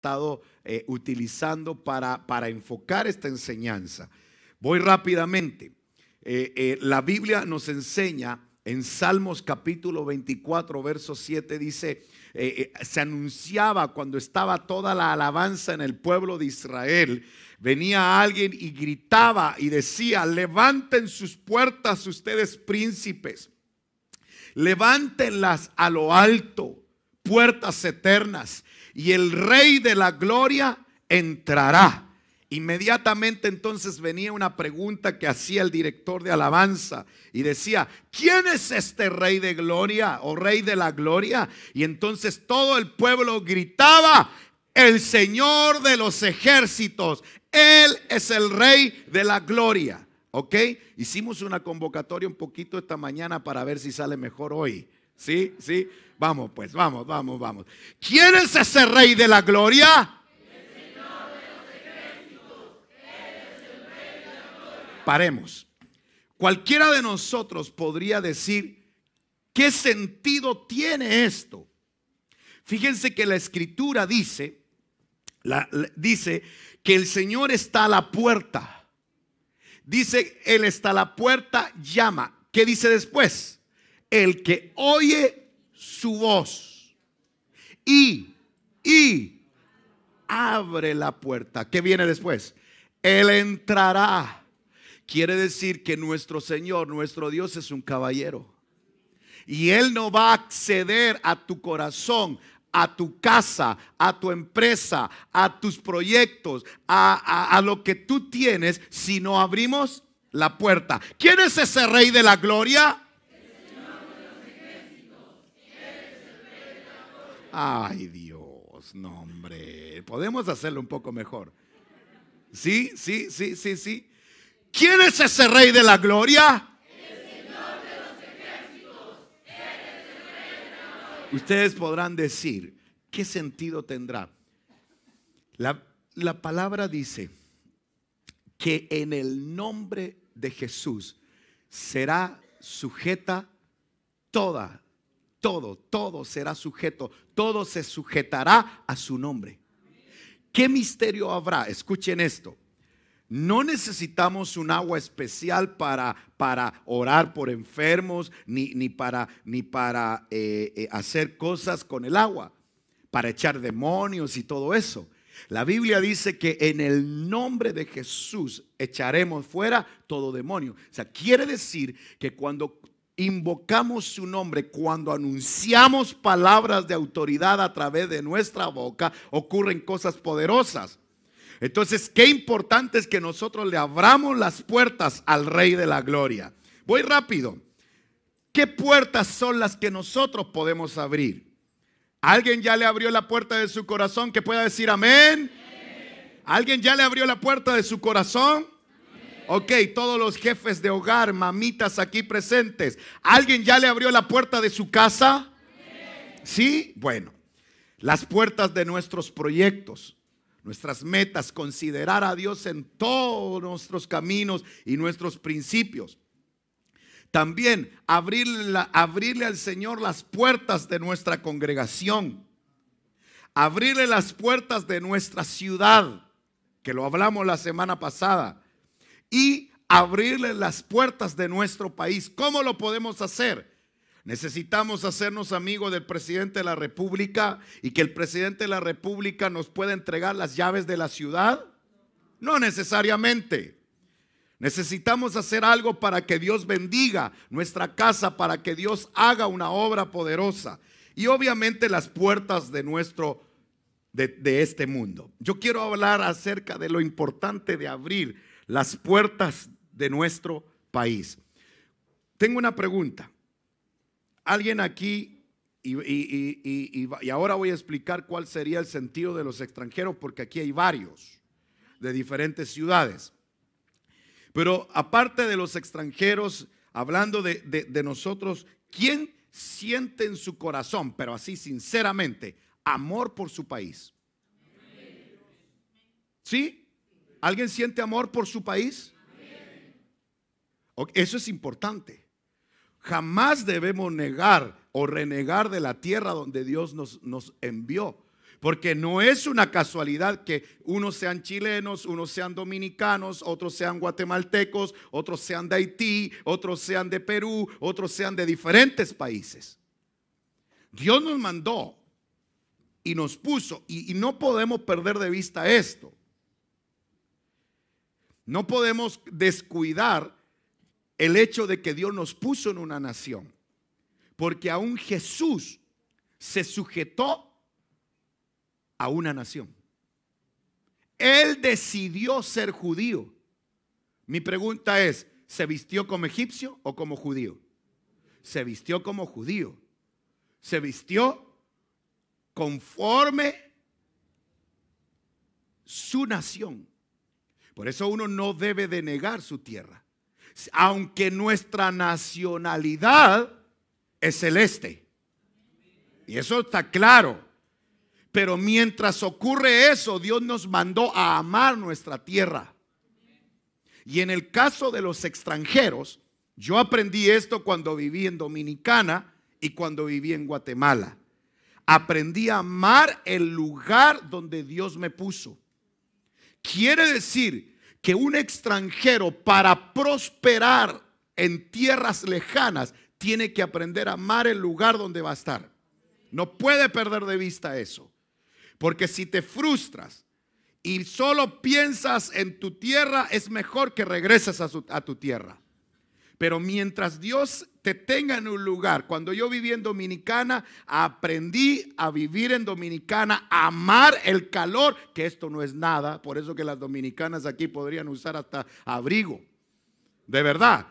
estado utilizando para enfocar esta enseñanza. Voy rápidamente. La Biblia nos enseña en Salmos capítulo 24, verso 7, dice, se anunciaba cuando estaba toda la alabanza en el pueblo de Israel, venía alguien y gritaba y decía: levanten sus puertas ustedes príncipes, levántenlas a lo alto, puertas eternas, y el Rey de la gloria entrará. Inmediatamente entonces venía una pregunta que hacía el director de alabanza y decía: ¿quién es este Rey de gloria o Rey de la gloria? Y entonces todo el pueblo gritaba: el Señor de los ejércitos, Él es el Rey de la gloria. ¿Ok? Hicimos una convocatoria un poquito esta mañana para ver si sale mejor hoy. ¿Sí? ¿Sí? Vamos pues, vamos. ¿Quién es ese Rey de la gloria? Paremos. Cualquiera de nosotros podría decir: ¿qué sentido tiene esto? Fíjense que la Escritura dice que el Señor está a la puerta. Dice: Él está a la puerta, llama. ¿Qué dice después? El que oye su voz y abre la puerta. ¿Qué viene después? Él entrará. Quiere decir que nuestro Señor, nuestro Dios, es un caballero. Y Él no va a acceder a tu corazón, a tu casa, a tu empresa, a tus proyectos, a lo que tú tienes, si no abrimos la puerta. ¿Quién es ese Rey de la gloria? El Señor de los ejércitos. Él es el Rey de la gloria. Ay, Dios, no, hombre. Podemos hacerlo un poco mejor. Sí. ¿Quién es ese Rey de la gloria? El Señor de los ejércitos. Él es el Rey de la gloria. Ustedes podrán decir: ¿qué sentido tendrá? La palabra dice que en el nombre de Jesús será sujeta todo será sujeto, todo se sujetará a su nombre. ¿Qué misterio habrá? Escuchen esto. No necesitamos un agua especial para orar por enfermos, ni para hacer cosas con el agua, para echar demonios y todo eso. La Biblia dice que en el nombre de Jesús echaremos fuera todo demonio. O sea, quiere decir que cuando invocamos su nombre, cuando anunciamos palabras de autoridad a través de nuestra boca, ocurren cosas poderosas. Entonces, qué importante es que nosotros le abramos las puertas al Rey de la gloria. Voy rápido. ¿Qué puertas son las que nosotros podemos abrir? ¿Alguien ya le abrió la puerta de su corazón que pueda decir amén? ¿Alguien ya le abrió la puerta de su corazón? Ok, todos los jefes de hogar, mamitas aquí presentes. ¿Alguien ya le abrió la puerta de su casa? ¿Sí? Bueno, las puertas de nuestros proyectos, nuestras metas, considerar a Dios en todos nuestros caminos y nuestros principios. También abrirle al Señor las puertas de nuestra congregación. Abrirle las puertas de nuestra ciudad, que lo hablamos la semana pasada. Y abrirle las puertas de nuestro país. ¿Cómo lo podemos hacer? Necesitamos hacernos amigos del presidente de la República y que el presidente de la República nos pueda entregar las llaves de la ciudad. No necesariamente. Necesitamos hacer algo para que Dios bendiga nuestra casa, para que Dios haga una obra poderosa. Y obviamente las puertas de este mundo. Yo quiero hablar acerca de lo importante de abrir las puertas de nuestro país. Tengo una pregunta. Alguien aquí, y ahora voy a explicar cuál sería el sentido de los extranjeros, porque aquí hay varios de diferentes ciudades. Pero aparte de los extranjeros, hablando de nosotros, ¿quién siente en su corazón, pero así sinceramente, amor por su país? ¿Sí? ¿Alguien siente amor por su país? Eso es importante. Jamás debemos negar o renegar de la tierra donde Dios nos envió. Porque no es una casualidad que unos sean chilenos, unos sean dominicanos, otros sean guatemaltecos, otros sean de Haití, otros sean de Perú, otros sean de diferentes países. Dios nos mandó y nos puso, y no podemos perder de vista esto. No podemos descuidar el hecho de que Dios nos puso en una nación, porque aún Jesús se sujetó a una nación. Él decidió ser judío. Mi pregunta es, ¿se vistió como egipcio o como judío? Se vistió como judío. Se vistió conforme su nación. Por eso uno no debe de negar su tierra, aunque nuestra nacionalidad es celeste. Y eso está claro. Pero mientras ocurre eso, Dios nos mandó a amar nuestra tierra. Y en el caso de los extranjeros, yo aprendí esto cuando viví en Dominicana y cuando viví en Guatemala. Aprendí a amar el lugar donde Dios me puso. Quiere decir que un extranjero, para prosperar en tierras lejanas, tiene que aprender a amar el lugar donde va a estar. No puede perder de vista eso. Porque si te frustras y solo piensas en tu tierra, es mejor que regreses a tu tierra. Pero mientras Dios te tenga en un lugar, cuando yo viví en Dominicana, aprendí a vivir en Dominicana, a amar el calor, que esto no es nada. Por eso que las dominicanas aquí podrían usar hasta abrigo. De verdad,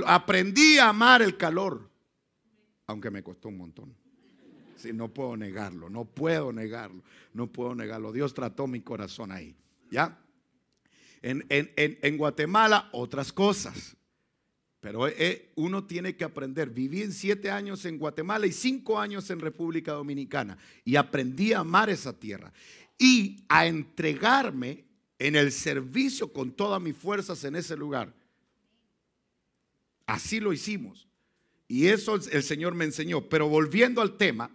aprendí a amar el calor, aunque me costó un montón. Sí, no puedo negarlo, no puedo negarlo. Dios trató mi corazón ahí, ¿ya? En Guatemala otras cosas, pero uno tiene que aprender. Viví en 7 años en Guatemala y 5 años en República Dominicana y aprendí a amar esa tierra y a entregarme en el servicio con todas mis fuerzas en ese lugar. Así lo hicimos y eso el Señor me enseñó. Pero volviendo al tema,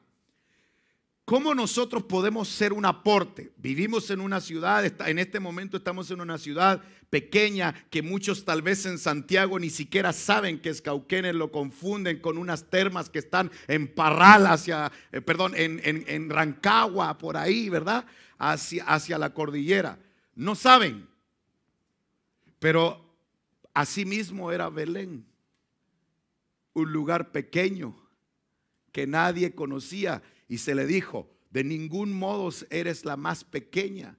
¿cómo nosotros podemos ser un aporte? Vivimos en una ciudad, en este momento estamos en una ciudad pequeña que muchos tal vez en Santiago ni siquiera saben que es Cauquenes, lo confunden con unas termas que están en Parral, en Rancagua, por ahí, ¿verdad? Hacia la cordillera. No saben. Pero así mismo era Belén, un lugar pequeño que nadie conocía. Y se le dijo, de ningún modo eres la más pequeña,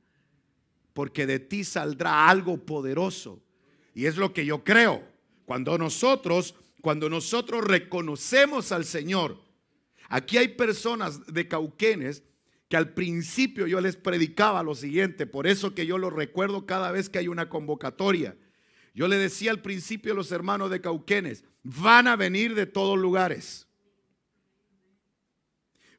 porque de ti saldrá algo poderoso. Y es lo que yo creo. Cuando nosotros reconocemos al Señor. Aquí hay personas de Cauquenes que al principio yo les predicaba lo siguiente. Por eso que yo lo recuerdo cada vez que hay una convocatoria. Yo le decía al principio a los hermanos de Cauquenes, van a venir de todos lugares.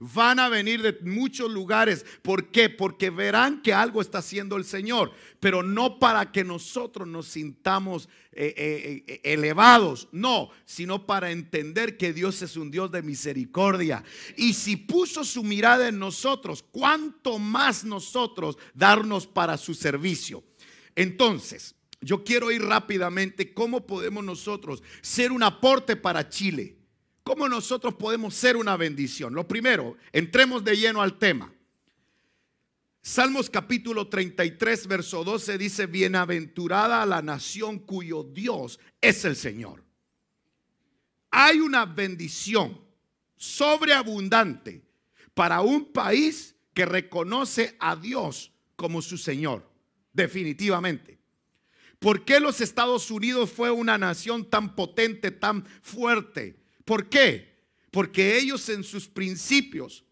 Van a venir de muchos lugares. ¿Por qué? Porque verán que algo está haciendo el Señor, pero no para que nosotros nos sintamos elevados, no, sino para entender que Dios es un Dios de misericordia. Y si puso su mirada en nosotros, ¿cuánto más nosotros darnos para su servicio? Entonces, yo quiero ir rápidamente. ¿Cómo podemos nosotros ser un aporte para Chile? ¿Cómo nosotros podemos ser una bendición? Lo primero, entremos de lleno al tema. Salmos capítulo 33, verso 12 dice, bienaventurada la nación cuyo Dios es el Señor. Hay una bendición sobreabundante para un país que reconoce a Dios como su Señor, definitivamente. ¿Por qué los Estados Unidos fue una nación tan potente, tan fuerte? ¿Por qué? Porque ellos en sus principios,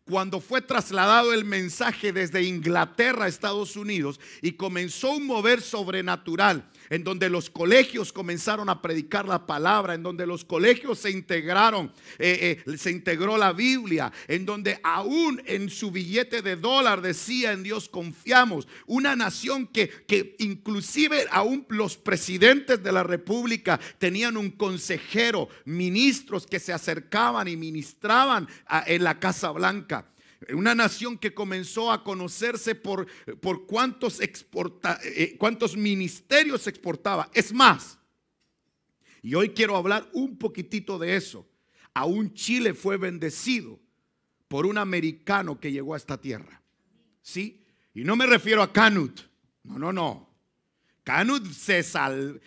cuando fue trasladado el mensaje desde Inglaterra a Estados Unidos y comenzó un mover sobrenatural, en donde los colegios comenzaron a predicar la palabra, en donde los colegios se integraron, se integró la Biblia, en donde aún en su billete de dólar decía en Dios confiamos. Una nación que inclusive aún los presidentes de la república tenían un consejero, ministros que se acercaban y ministraban en la Casa Blanca. Una nación que comenzó a conocerse por cuántos ministerios exportaba. Es más, y hoy quiero hablar un poquitito de eso. Aún Chile fue bendecido por un americano que llegó a esta tierra. ¿Sí? Y no me refiero a Canut. No. Canut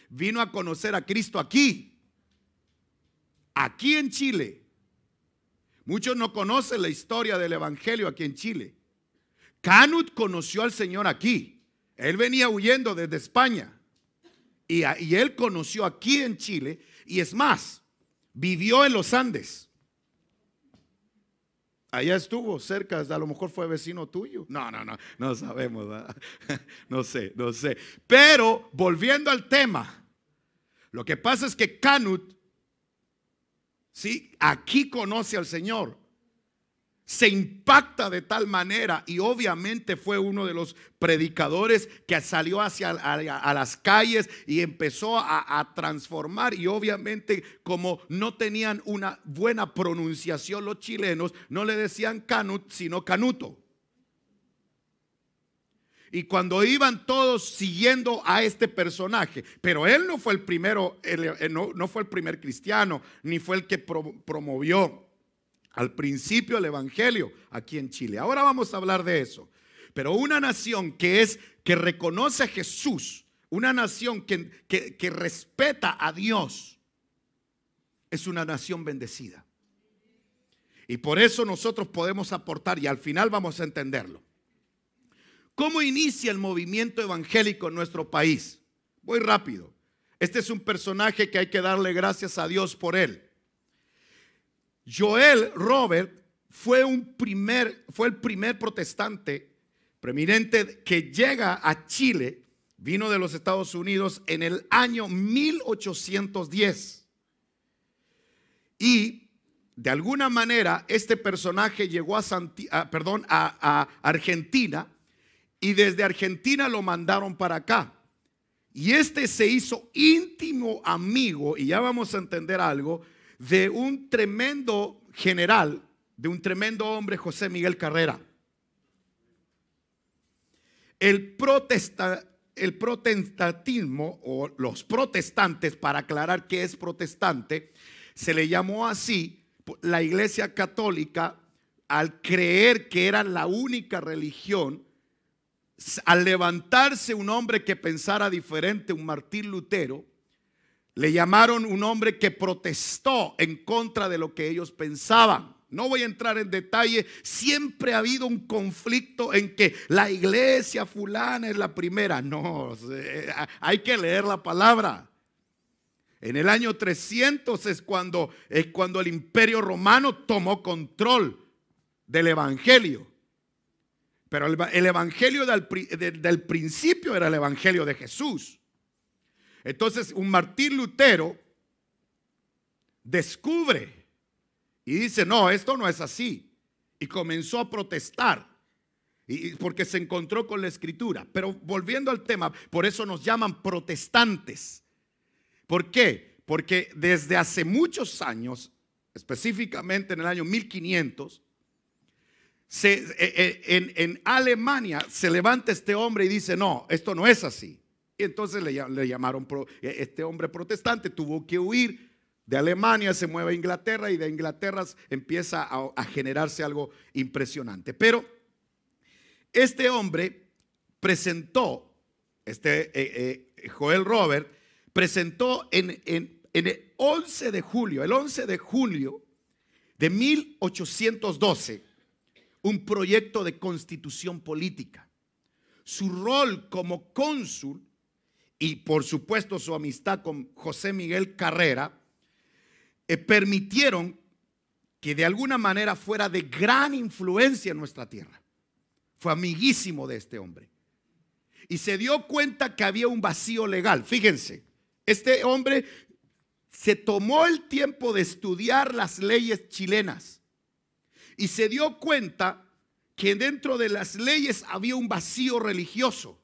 vino a conocer a Cristo aquí en Chile. Muchos no conocen la historia del evangelio aquí en Chile. Canut conoció al Señor aquí. Él venía huyendo desde España y él conoció aquí en Chile, y es más, vivió en los Andes. Allá estuvo cerca, a lo mejor fue vecino tuyo. No sabemos, ¿verdad? No sé. Pero volviendo al tema, lo que pasa es que Canut, ¿sí?, aquí conoce al Señor. Se impacta de tal manera, y obviamente fue uno de los predicadores que salió a las calles y empezó a transformar. Y obviamente, como no tenían una buena pronunciación los chilenos, no le decían Canut sino Canuto. Y cuando iban todos siguiendo a este personaje, pero él no fue el primero, no fue el primer cristiano, ni fue el que promovió al principio el evangelio aquí en Chile. Ahora vamos a hablar de eso. Pero una nación que reconoce a Jesús, una nación que respeta a Dios, es una nación bendecida. Y por eso nosotros podemos aportar, y al final vamos a entenderlo. ¿Cómo inicia el movimiento evangélico en nuestro país? Voy rápido. Este es un personaje que hay que darle gracias a Dios por él. Joel Robert fue el primer protestante preeminente que llega a Chile. Vino de los Estados Unidos en el año 1810. Y de alguna manera este personaje llegó a Argentina, y desde Argentina lo mandaron para acá. Y este se hizo íntimo amigo, y ya vamos a entender algo, de un tremendo general, de un tremendo hombre, José Miguel Carrera. El protestantismo, o los protestantes, para aclarar qué es protestante, se le llamó así la Iglesia Católica al creer que era la única religión. Al levantarse un hombre que pensara diferente, un Martín Lutero, le llamaron un hombre que protestó en contra de lo que ellos pensaban. No voy a entrar en detalle. Siempre ha habido un conflicto en que la iglesia fulana es la primera. No, hay que leer la palabra. En el año 300 es cuando el Imperio Romano tomó control del evangelio. Pero el evangelio del principio era el evangelio de Jesús. Entonces un Martín Lutero descubre y dice: no, esto no es así. Y comenzó a protestar, porque se encontró con la escritura. Pero volviendo al tema, por eso nos llaman protestantes. ¿Por qué? Porque desde hace muchos años, específicamente en el año 1500, en Alemania se levanta este hombre y dice: no, esto no es así. Y entonces le llamaron, este hombre protestante tuvo que huir de Alemania, se mueve a Inglaterra, y de Inglaterra empieza a generarse algo impresionante. Pero este hombre presentó, Joel Robert presentó en el 11 de julio, de 1812, un proyecto de constitución política. Su rol como cónsul, y por supuesto su amistad con José Miguel Carrera, permitieron que de alguna manera fuera de gran influencia en nuestra tierra. Fue amiguísimo de este hombre y se dio cuenta que había un vacío legal. Fíjense, este hombre se tomó el tiempo de estudiar las leyes chilenas y se dio cuenta que dentro de las leyes había un vacío religioso,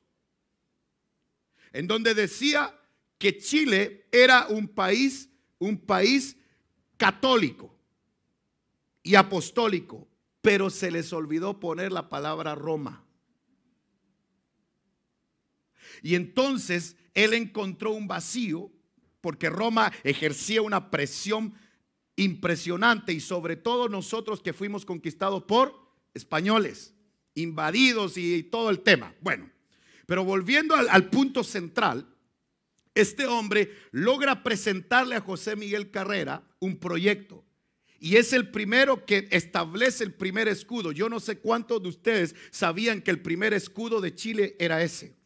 en donde decía que Chile era un país católico y apostólico, pero se les olvidó poner la palabra Roma. Y entonces él encontró un vacío, porque Roma ejercía una presión impresionante, y sobre todo nosotros que fuimos conquistados por españoles, invadidos y todo el tema. Bueno, pero volviendo al punto central, este hombre logra presentarle a José Miguel Carrera un proyecto, y es el primero que establece el primer escudo. Yo no sé cuántos de ustedes sabían que el primer escudo de Chile era ese.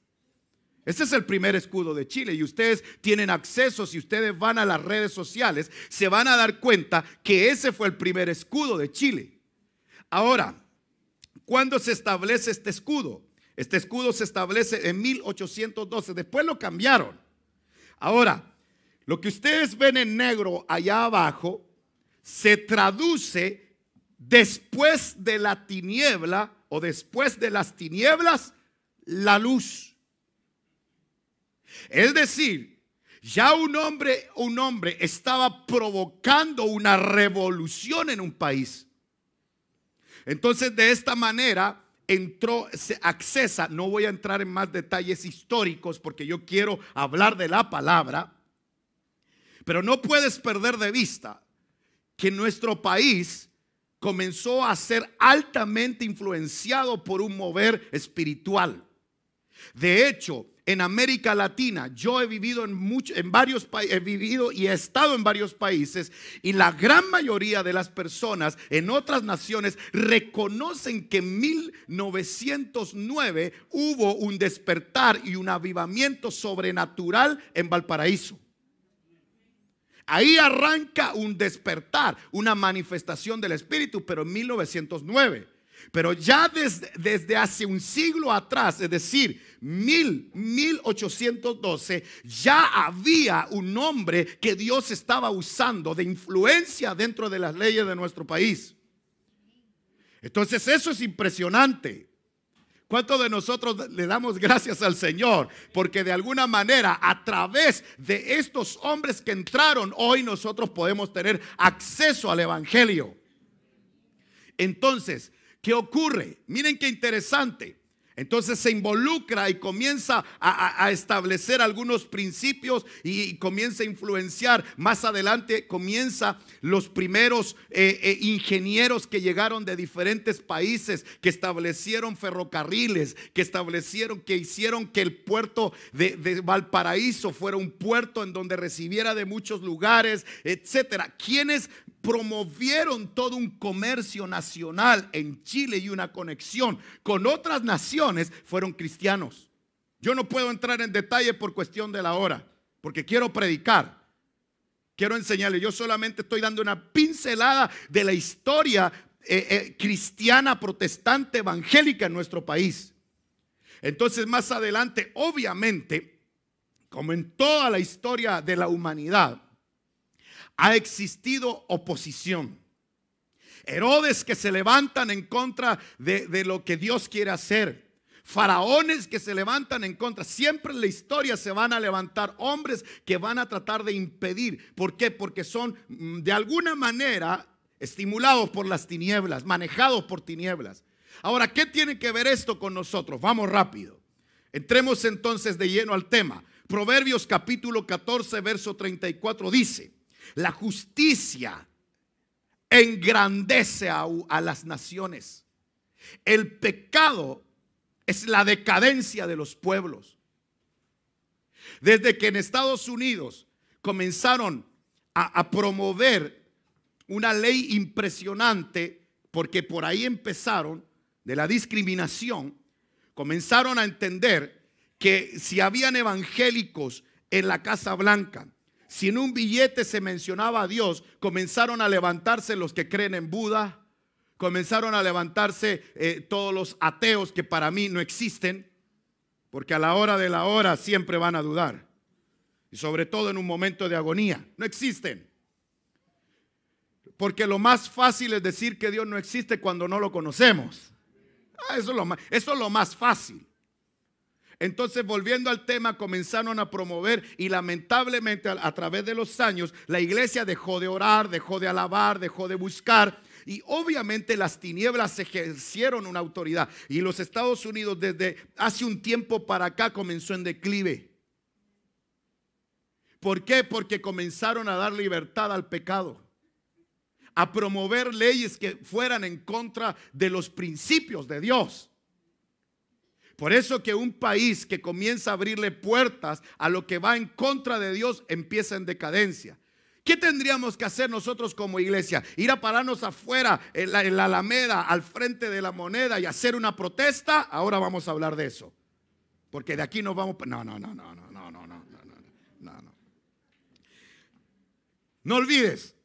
Este es el primer escudo de Chile, y ustedes tienen acceso. Si ustedes van a las redes sociales, se van a dar cuenta que ese fue el primer escudo de Chile. Ahora, ¿cuándo se establece este escudo? Este escudo se establece en 1812, después lo cambiaron. Ahora, lo que ustedes ven en negro allá abajo se traduce después de la tiniebla, o después de las tinieblas, la luz. Es decir, ya un hombre estaba provocando una revolución en un país. Entonces, de esta manera se accesa. No voy a entrar en más detalles históricos porque yo quiero hablar de la palabra, pero no puedes perder de vista que nuestro país comenzó a ser altamente influenciado por un mover espiritual. De hecho, en América Latina, yo he vivido en varios países, he vivido y he estado en varios países, y la gran mayoría de las personas en otras naciones reconocen que en 1909 hubo un despertar y un avivamiento sobrenatural en Valparaíso. Ahí arranca un despertar, una manifestación del Espíritu, pero en 1909. Pero ya desde hace un siglo atrás, es decir, 1812, ya había un hombre que Dios estaba usando de influencia dentro de las leyes de nuestro país. Entonces eso es impresionante. ¿Cuántos de nosotros le damos gracias al Señor? Porque de alguna manera, a través de estos hombres que entraron, hoy nosotros podemos tener acceso al Evangelio. Entonces, ¿qué ocurre? Miren qué interesante. Entonces se involucra y comienza a establecer algunos principios y comienza a influenciar. Más adelante comienza los primeros ingenieros que llegaron de diferentes países, que establecieron ferrocarriles, que hicieron que el puerto de Valparaíso fuera un puerto en donde recibiera de muchos lugares, etcétera. Quienes promovieron todo un comercio nacional en Chile y una conexión con otras naciones fueron cristianos. Yo no puedo entrar en detalle por cuestión de la hora, porque quiero predicar, quiero enseñarle. Yo solamente estoy dando una pincelada de la historia cristiana, protestante, evangélica en nuestro país. Entonces, más adelante, obviamente, como en toda la historia de la humanidad, ha existido oposición. Herodes que se levantan en contra de lo que Dios quiere hacer. Faraones que se levantan en contra. Siempre en la historia se van a levantar hombres que van a tratar de impedir. ¿Por qué? Porque son de alguna manera estimulados por las tinieblas, manejados por tinieblas. Ahora, ¿qué tiene que ver esto con nosotros? Vamos rápido. Entremos entonces de lleno al tema. Proverbios capítulo 14, verso 34 dice: la justicia engrandece a las naciones. El pecado es la decadencia de los pueblos. Desde que en Estados Unidos comenzaron a promover una ley impresionante, porque por ahí empezaron, de la discriminación, comenzaron a entender que si habían evangélicos en la Casa Blanca, si en un billete se mencionaba a Dios, comenzaron a levantarse los que creen en Buda, comenzaron a levantarse todos los ateos que para mí no existen, porque a la hora de la hora siempre van a dudar, y sobre todo en un momento de agonía, no existen. Porque lo más fácil es decir que Dios no existe cuando no lo conocemos. Eso es lo más fácil. Entonces, volviendo al tema, comenzaron a promover, y lamentablemente a través de los años la iglesia dejó de orar, dejó de alabar, dejó de buscar, Y obviamente las tinieblas ejercieron una autoridad. Y los Estados Unidos desde hace un tiempo para acá comenzó en declive. ¿Por qué? Porque comenzaron a dar libertad al pecado, a promover leyes que fueran en contra de los principios de Dios. Por eso que un país que comienza a abrirle puertas a lo que va en contra de Dios empieza en decadencia. ¿Qué tendríamos que hacer nosotros como iglesia? Ir a pararnos afuera en la Alameda, al frente de la Moneda, y hacer una protesta. Ahora vamos a hablar de eso, porque de aquí nos vamos. No. No olvides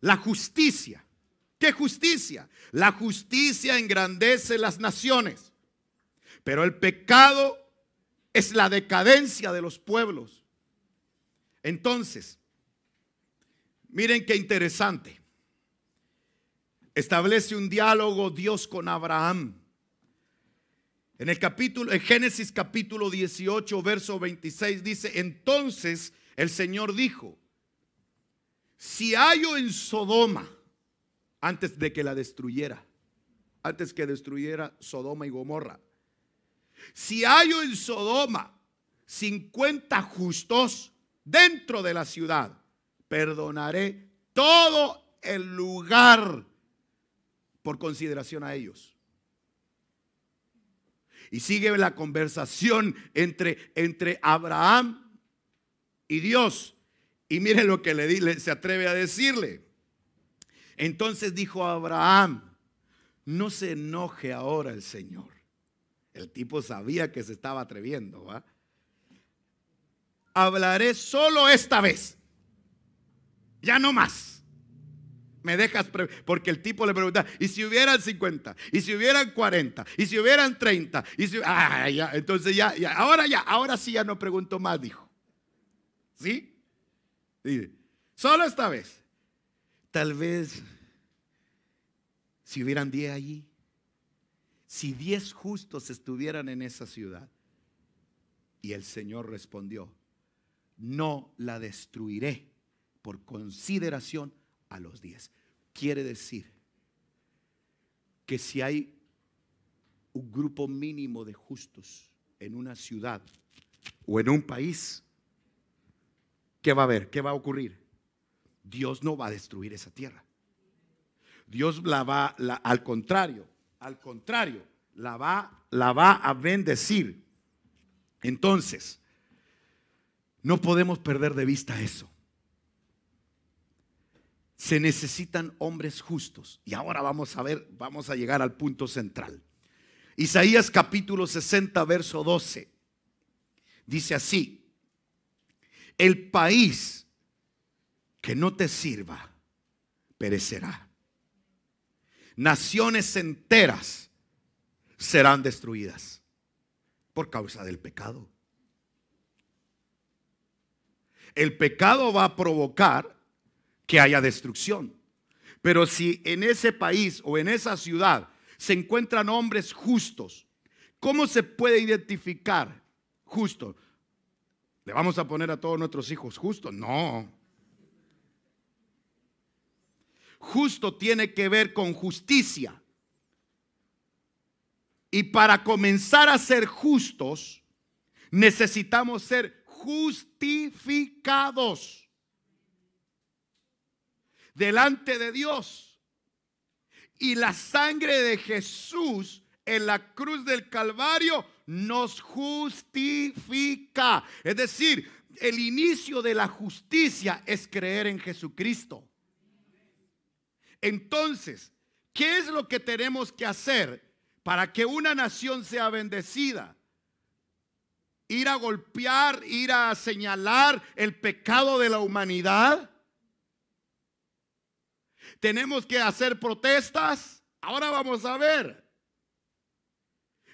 la justicia. ¿Qué justicia? La justicia engrandece las naciones, pero el pecado es la decadencia de los pueblos. Entonces, miren qué interesante. Establece un diálogo Dios con Abraham. En Génesis capítulo 18, verso 26 dice: entonces el Señor dijo: si hallo en Sodoma, antes de que la destruyera, antes que destruyera Sodoma y Gomorra, si hallo en Sodoma 50 justos dentro de la ciudad, perdonaré todo el lugar por consideración a ellos. Y sigue la conversación entre Abraham y Dios. Y miren lo que se atreve a decirle. Entonces dijo Abraham: no se enoje ahora el Señor. El tipo sabía que se estaba atreviendo, ¿va? Hablaré solo esta vez, ya no más. Me dejas, porque el tipo le pregunta: ¿y si hubieran 50? ¿Y si hubieran 40? ¿Y si hubieran 30? ¿Y si, ya, entonces ahora sí ya no pregunto más, dijo. ¿Sí? Dice, solo esta vez. Tal vez si hubieran 10 allí, si 10 justos estuvieran en esa ciudad. Y el Señor respondió: no la destruiré por consideración a los 10. Quiere decir que si hay un grupo mínimo de justos en una ciudad o en un país, ¿qué va a haber? ¿Qué va a ocurrir? Dios no va a destruir esa tierra. Dios al contrario, la va a bendecir. Entonces, no podemos perder de vista eso. Se necesitan hombres justos. Y ahora vamos a llegar al punto central. Isaías capítulo 60, verso 12. Dice así: el país que no te sirva perecerá. Naciones enteras serán destruidas por causa del pecado. El pecado va a provocar que haya destrucción. Pero si en ese país o en esa ciudad se encuentran hombres justos, ¿cómo se puede identificar justo? ¿Le vamos a poner a todos nuestros hijos justos? No. Justo tiene que ver con justicia. Y para comenzar a ser justos, necesitamos ser justificados delante de Dios. Y la sangre de Jesús en la cruz del Calvario nos justifica. Es decir, el inicio de la justicia es creer en Jesucristo. Entonces, ¿qué es lo que tenemos que hacer para que una nación sea bendecida? Ir a golpear, ir a señalar el pecado de la humanidad. Tenemos que hacer protestas. Ahora vamos a ver.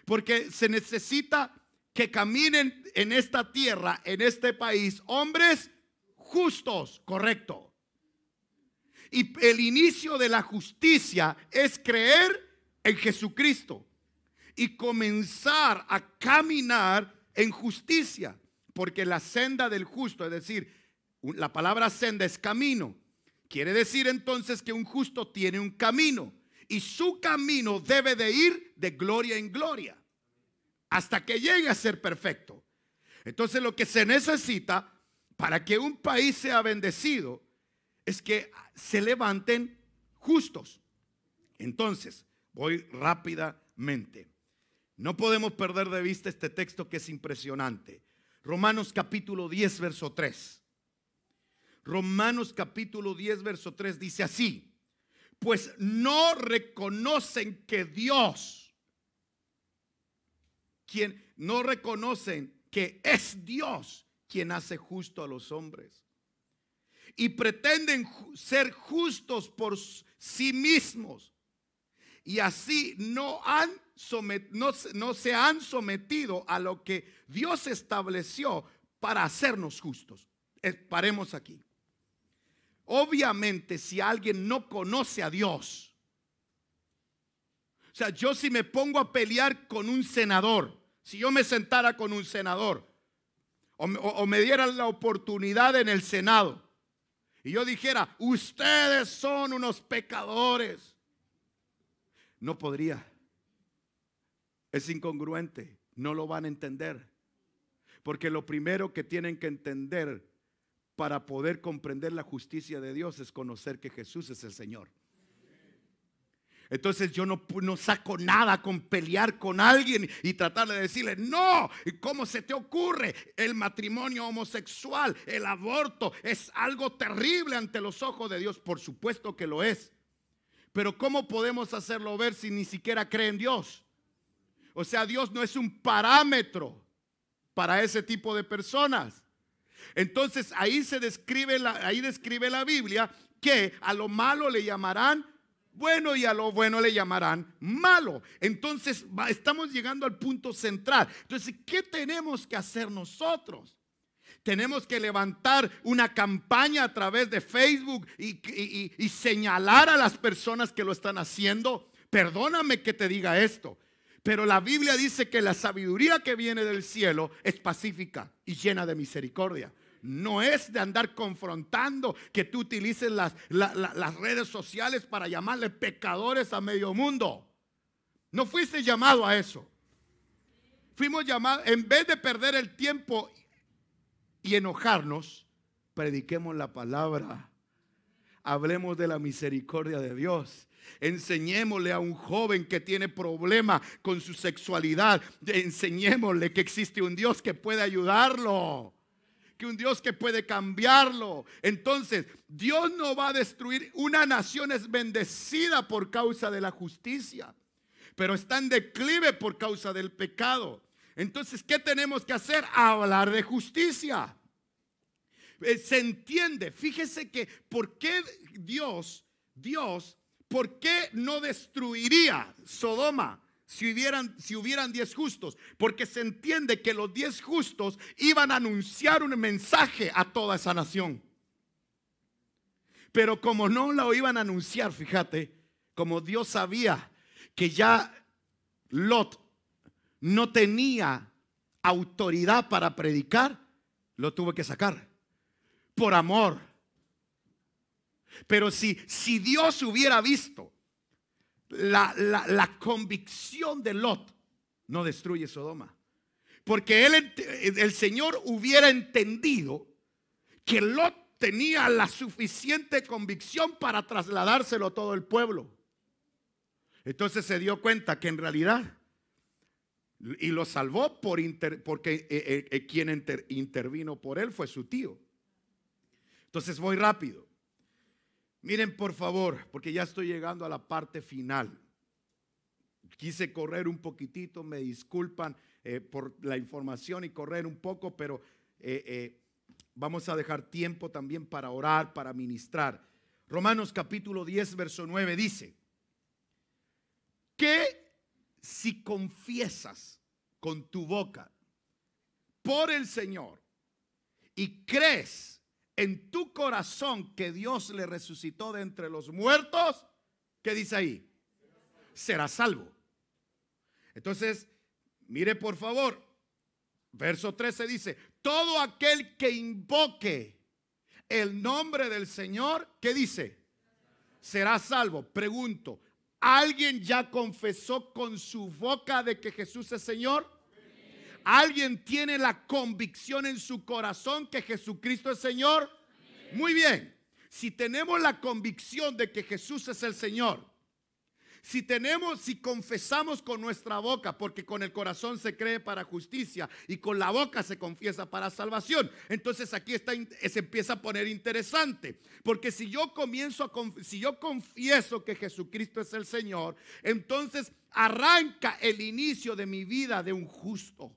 Porque se necesita que caminen en esta tierra, en este país, hombres justos, correcto. Y el inicio de la justicia es creer en Jesucristo y comenzar a caminar en justicia. Porque la senda del justo, es decir, la palabra senda es camino. quiere decir entonces que un justo tiene un camino y su camino debe de ir de gloria en gloria hasta que llegue a ser perfecto. Entonces lo que se necesita para que un país sea bendecido es que se levanten justos. Entonces, voy rápidamente. No podemos perder de vista este texto que es impresionante. Romanos capítulo 10, verso 3. Romanos capítulo 10, verso 3 dice así: pues no reconocen que Dios, no reconocen que es Dios quien hace justo a los hombres, y pretenden ser justos por sí mismos, y así no se han sometido a lo que Dios estableció para hacernos justos. Paremos aquí. Obviamente, si alguien no conoce a Dios, o sea, yo si me pongo a pelear con un senador, si yo me sentara con un senador o me dieran la oportunidad en el Senado y yo dijera, ustedes son unos pecadores, no podría. Es incongruente, no lo van a entender. Porque lo primero que tienen que entender para poder comprender la justicia de Dios es conocer que Jesús es el Señor. Entonces yo no saco nada con pelear con alguien y tratar de decirle, no, ¿cómo se te ocurre? El matrimonio homosexual, el aborto es algo terrible ante los ojos de Dios. Por supuesto que lo es. Pero ¿cómo podemos hacerlo ver si ni siquiera cree en Dios? O sea, Dios no es un parámetro para ese tipo de personas. Entonces ahí describe la Biblia que a lo malo le llamarán bueno y a lo bueno le llamarán malo. Entonces estamos llegando al punto central. Entonces, ¿qué tenemos que hacer nosotros? Tenemos que levantar una campaña a través de Facebook y señalar a las personas que lo están haciendo. Perdóname que te diga esto, pero la Biblia dice que la sabiduría que viene del cielo es pacífica y llena de misericordia. No es de andar confrontando, que tú utilices las redes sociales para llamarle pecadores a medio mundo. No fuiste llamado a eso. Fuimos llamados, en vez de perder el tiempo y enojarnos, prediquemos la palabra. Hablemos de la misericordia de Dios. Enseñémosle a un joven que tiene problema con su sexualidad, enseñémosle que existe un Dios que puede ayudarlo, que un Dios que puede cambiarlo. Entonces, Dios no va a destruir. Una nación es bendecida por causa de la justicia, pero está en declive por causa del pecado. Entonces, ¿qué tenemos que hacer? Hablar de justicia. Se entiende. Fíjese que ¿por qué Dios, por qué no destruiría Sodoma si hubieran 10 justos? Porque se entiende que los 10 justos iban a anunciar un mensaje a toda esa nación. Pero como no lo iban a anunciar, fíjate, como Dios sabía que ya Lot no tenía autoridad para predicar, lo tuvo que sacar por amor. Pero si Dios hubiera visto la convicción de Lot, no destruye Sodoma, porque el Señor hubiera entendido que Lot tenía la suficiente convicción para trasladárselo a todo el pueblo. Entonces se dio cuenta que en realidad, y lo salvó porque quien intervino por él fue su tío. Entonces voy rápido. Miren por favor, porque ya estoy llegando a la parte final. Quise correr un poquitito, me disculpan por la información y correr un poco, pero vamos a dejar tiempo también para orar, para ministrar. Romanos capítulo 10, verso 9 dice que si confiesas con tu boca por el Señor y crees en tu corazón que Dios le resucitó de entre los muertos, ¿qué dice ahí? Serás salvo. Entonces, mire por favor, verso 13 dice: todo aquel que invoque el nombre del Señor, ¿qué dice? Será salvo. Pregunto, ¿alguien ya confesó con su boca de que Jesús es Señor? ¿Alguien tiene la convicción en su corazón que Jesucristo es Señor? Muy bien. Si tenemos la convicción de que Jesús es el Señor, si confesamos con nuestra boca, porque con el corazón se cree para justicia y con la boca se confiesa para salvación, entonces aquí se empieza a poner interesante, porque si yo confieso que Jesucristo es el Señor, entonces arranca el inicio de mi vida de un justo.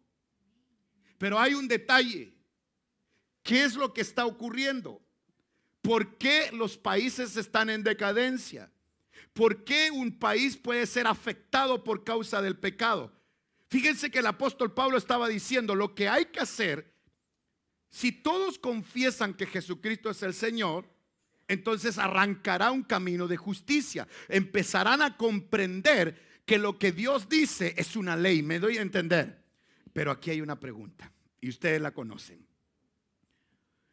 Pero hay un detalle. ¿Qué es lo que está ocurriendo? ¿Por qué los países están en decadencia? ¿Por qué un país puede ser afectado por causa del pecado? Fíjense que el apóstol Pablo estaba diciendo lo que hay que hacer. Si todos confiesan que Jesucristo es el Señor, entonces arrancará un camino de justicia. Empezarán a comprender que lo que Dios dice es una ley. Me doy a entender. Pero aquí hay una pregunta y ustedes la conocen.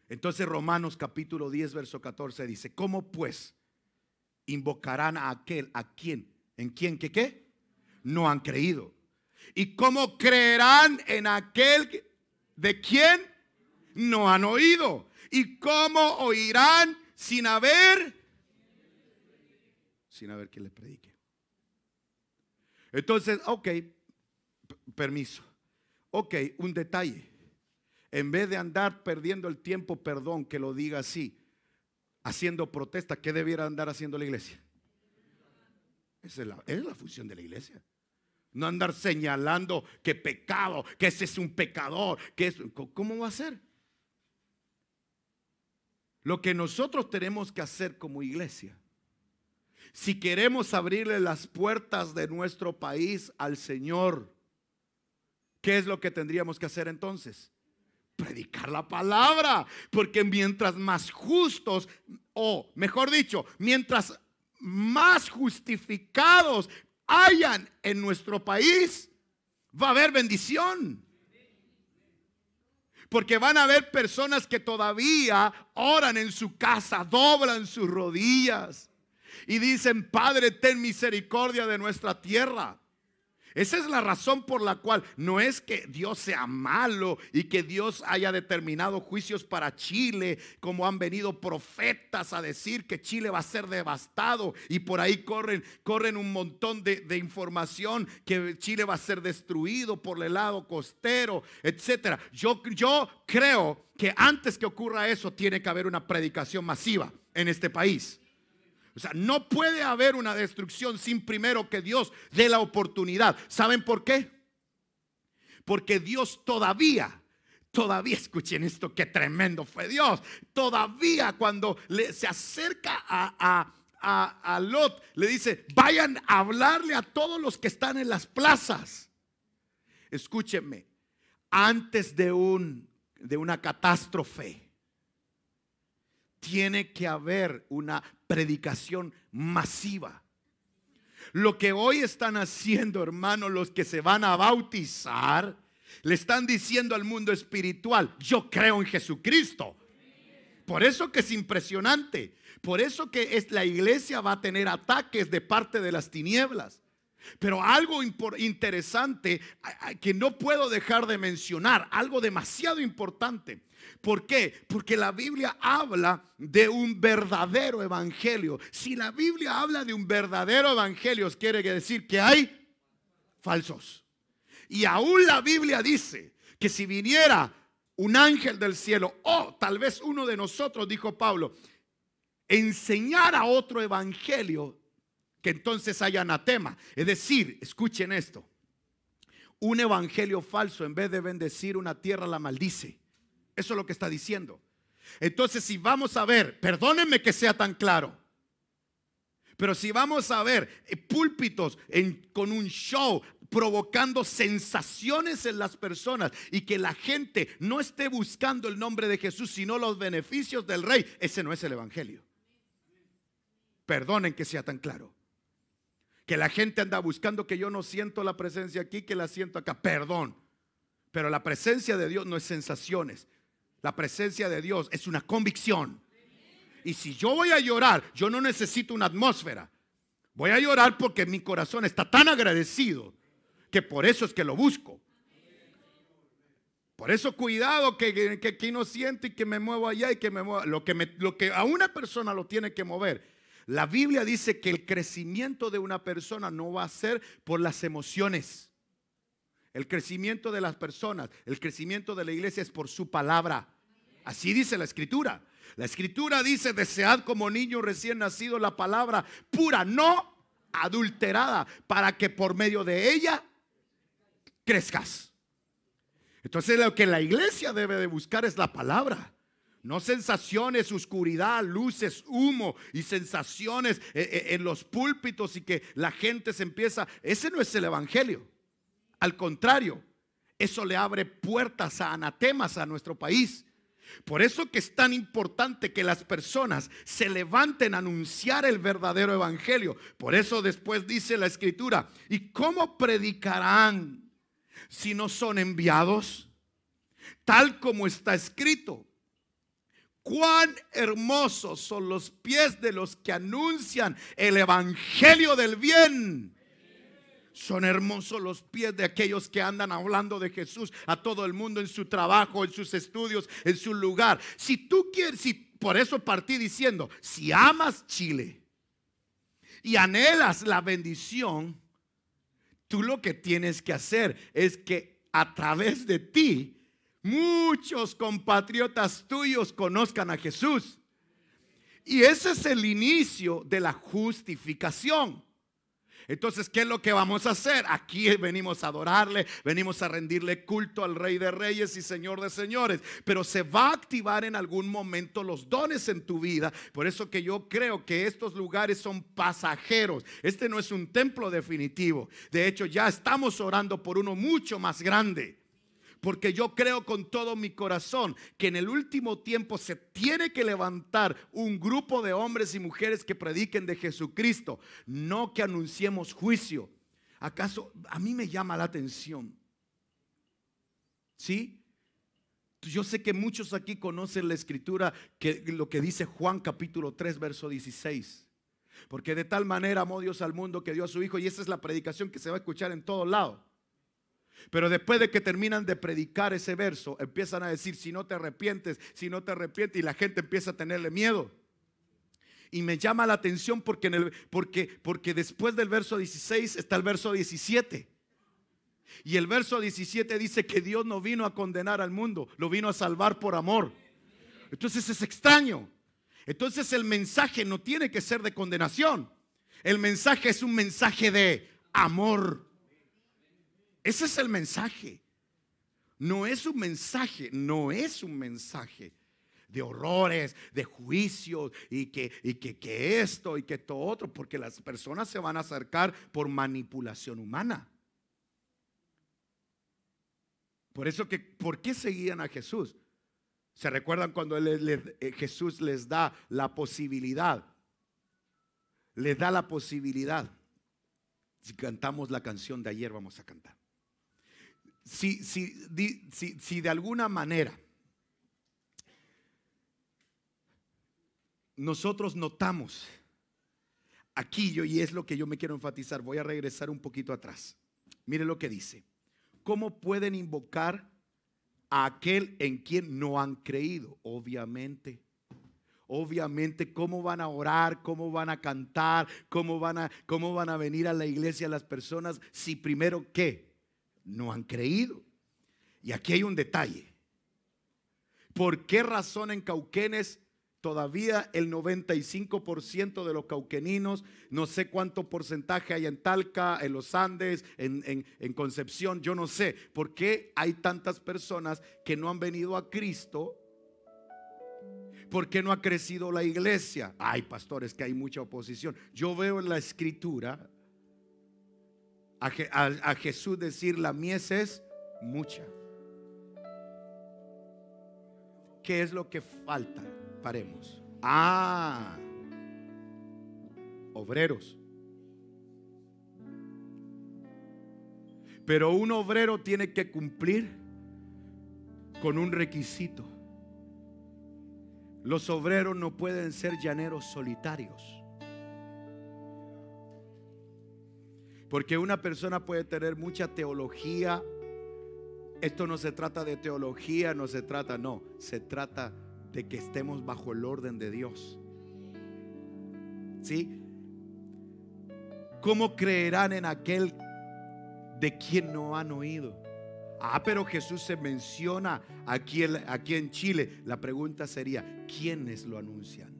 Entonces Romanos capítulo 10 verso 14 dice: ¿cómo pues invocarán a aquel a quien, en quien que qué? No han creído. ¿Y cómo creerán en aquel de quien no han oído? ¿Y cómo oirán sin haber quien les predique? Entonces, ok, permiso. Ok, un detalle. En vez de andar perdiendo el tiempo, perdón que lo diga así, haciendo protesta, ¿qué debiera andar haciendo la iglesia? Esa es la función de la iglesia. No andar señalando que pecado, que ese es un pecador, ¿cómo va a ser? Lo que nosotros tenemos que hacer como iglesia, si queremos abrirle las puertas de nuestro país al Señor, ¿qué es lo que tendríamos que hacer entonces? Predicar la palabra, porque mientras más justos, o mejor dicho, mientras más justificados hayan en nuestro país, va a haber bendición. Porque van a haber personas que todavía oran en su casa, doblan sus rodillas y dicen: Padre, ten misericordia de nuestra tierra. Esa es la razón por la cual no es que Dios sea malo y que Dios haya determinado juicios para Chile, como han venido profetas a decir que Chile va a ser devastado, y por ahí corren un montón de información que Chile va a ser destruido por el lado costero, etcétera. Yo creo que antes que ocurra eso tiene que haber una predicación masiva en este país. O sea, no puede haber una destrucción sin primero que Dios dé la oportunidad. ¿Saben por qué? Porque Dios todavía, escuchen esto, qué tremendo fue Dios. Todavía cuando se acerca a Lot, le dice: vayan a hablarle a todos los que están en las plazas. Escúchenme, antes de una catástrofe, tiene que haber una predicación masiva. Lo que hoy están haciendo, hermanos, los que se van a bautizar, le están diciendo al mundo espiritual: yo creo en Jesucristo. Por eso que es impresionante. Por eso que la iglesia va a tener ataques de parte de las tinieblas. Pero algo interesante que no puedo dejar de mencionar, algo demasiado importante. ¿Por qué? Porque la Biblia habla de un verdadero evangelio. Si la Biblia habla de un verdadero evangelio, quiere decir que hay falsos. Y aún la Biblia dice que si viniera un ángel del cielo, o tal vez uno de nosotros, dijo Pablo, enseñar a otro evangelio, que entonces haya anatema. Es decir, escuchen esto: un evangelio falso, en vez de bendecir una tierra, la maldice. Eso es lo que está diciendo. Entonces, si vamos a ver, perdónenme que sea tan claro, pero si vamos a ver púlpitos con un show provocando sensaciones en las personas y que la gente no esté buscando el nombre de Jesús, sino los beneficios del Rey, ese no es el evangelio. Perdonen que sea tan claro. Que la gente anda buscando que yo no siento la presencia aquí, que la siento acá. Perdón, pero la presencia de Dios no es sensaciones. La presencia de Dios es una convicción. Y si yo voy a llorar, yo no necesito una atmósfera. Voy a llorar porque mi corazón está tan agradecido que por eso es que lo busco. Por eso cuidado que aquí no siento y que me muevo allá y que me muevo. Lo que a una persona lo tiene que mover. La Biblia dice que el crecimiento de una persona no va a ser por las emociones. El crecimiento de las personas, el crecimiento de la iglesia es por su palabra. Así dice la Escritura. La Escritura dice: desead como niño recién nacido la palabra pura, no adulterada, para que por medio de ella crezcas. Entonces lo que la iglesia debe de buscar es la palabra. No sensaciones, oscuridad, luces, humo y sensaciones en los púlpitos y que la gente se empieza. Ese no es el evangelio. Al contrario, eso le abre puertas a anatemas a nuestro país. Por eso que es tan importante que las personas se levanten a anunciar el verdadero evangelio. Por eso después dice la Escritura: ¿y cómo predicarán si no son enviados? Tal como está escrito: cuán hermosos son los pies de los que anuncian el evangelio del bien. Son hermosos los pies de aquellos que andan hablando de Jesús a todo el mundo, en su trabajo, en sus estudios, en su lugar. Si tú quieres, por eso partí diciendo: si amas Chile y anhelas la bendición, tú lo que tienes que hacer es que a través de ti muchos compatriotas tuyos conozcan a Jesús. Y ese es el inicio de la justificación. Entonces, ¿qué es lo que vamos a hacer? Aquí venimos a adorarle, venimos a rendirle culto al Rey de Reyes y Señor de Señores. Pero se va a activar en algún momento los dones en tu vida. Por eso que yo creo que estos lugares son pasajeros. Este no es un templo definitivo. De hecho, ya estamos orando por uno mucho más grande. Porque yo creo con todo mi corazón que en el último tiempo se tiene que levantar un grupo de hombres y mujeres que prediquen de Jesucristo, no que anunciemos juicio. ¿Acaso a mí me llama la atención? ¿Sí? Yo sé que muchos aquí conocen la Escritura, que lo que dice Juan capítulo 3 verso 16. Porque de tal manera amó Dios al mundo que dio a su Hijo, y esa es la predicación que se va a escuchar en todos lados. Pero después de que terminan de predicar ese verso, empiezan a decir: si no te arrepientes, si no te arrepientes, y la gente empieza a tenerle miedo. Y me llama la atención porque después del verso 16 está el verso 17. Y el verso 17 dice que Dios no vino a condenar al mundo, lo vino a salvar por amor. Entonces es extraño. Entonces el mensaje no tiene que ser de condenación. El mensaje es un mensaje de amor. Ese es el mensaje. No es un mensaje de horrores, de juicios y que esto y que todo otro, porque las personas se van a acercar por manipulación humana. Por eso que, ¿por qué seguían a Jesús? ¿Se recuerdan cuando Jesús les da la posibilidad? Les da la posibilidad. Si cantamos la canción de ayer, vamos a cantar. Si de alguna manera nosotros notamos aquí, y es lo que yo me quiero enfatizar, voy a regresar un poquito atrás. Mire lo que dice: ¿cómo pueden invocar a aquel en quien no han creído? Obviamente, ¿cómo van a orar? ¿Cómo van a cantar? ¿Cómo van a venir a la iglesia las personas si primero qué? No han creído. Y aquí hay un detalle. ¿Por qué razón en Cauquenes todavía el 95% de los cauqueninos, no sé cuánto porcentaje hay en Talca, en los Andes, en Concepción, yo no sé por qué hay tantas personas que no han venido a Cristo? ¿Por qué no ha crecido la iglesia? Ay, pastores, que hay mucha oposición. Yo veo en la Escritura a Jesús decir: la mies es mucha. ¿Qué es lo que falta? Paremos. Obreros. Pero un obrero tiene que cumplir con un requisito: Los obreros no pueden ser llaneros solitarios. Porque una persona puede tener mucha teología. Esto no se trata de teología, no, se trata de que estemos bajo el orden de Dios. ¿Sí? ¿Cómo creerán en aquel de quien no han oído? Pero Jesús se menciona aquí en Chile. La pregunta sería, ¿quiénes lo anuncian?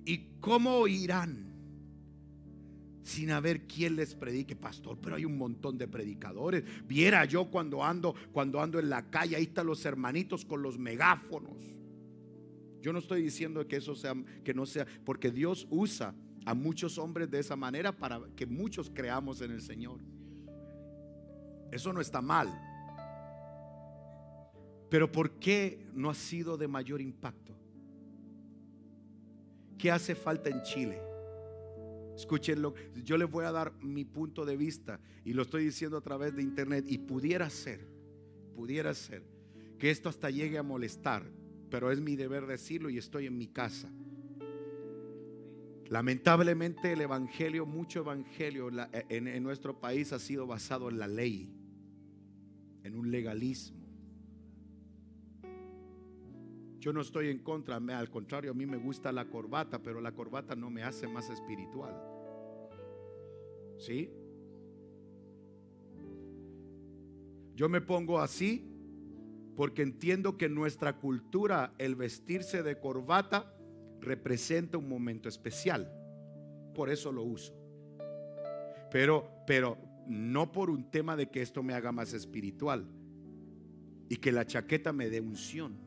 ¿Y cómo oirán sin haber quien les predique? Pastor, pero hay un montón de predicadores. Viera yo cuando ando en la calle, ahí están los hermanitos con los megáfonos. Yo no estoy diciendo que eso sea, que no sea, porque Dios usa a muchos hombres de esa manera para que muchos creamos en el Señor. Eso no está mal. Pero ¿por qué no ha sido de mayor impacto? ¿Qué hace falta en Chile? Escúchenlo, yo les voy a dar mi punto de vista y lo estoy diciendo a través de internet, y pudiera ser que esto hasta llegue a molestar, pero es mi deber decirlo y estoy en mi casa. Lamentablemente el evangelio, mucho evangelio en nuestro país ha sido basado en la ley, en un legalismo. Yo no estoy en contra, al contrario, a mí me gusta la corbata, pero la corbata no me hace más espiritual. ¿Sí? Yo me pongo así porque entiendo que en nuestra cultura el vestirse de corbata representa un momento especial. Por eso lo uso. Pero no por un tema de que esto me haga más espiritual y que la chaqueta me dé unción.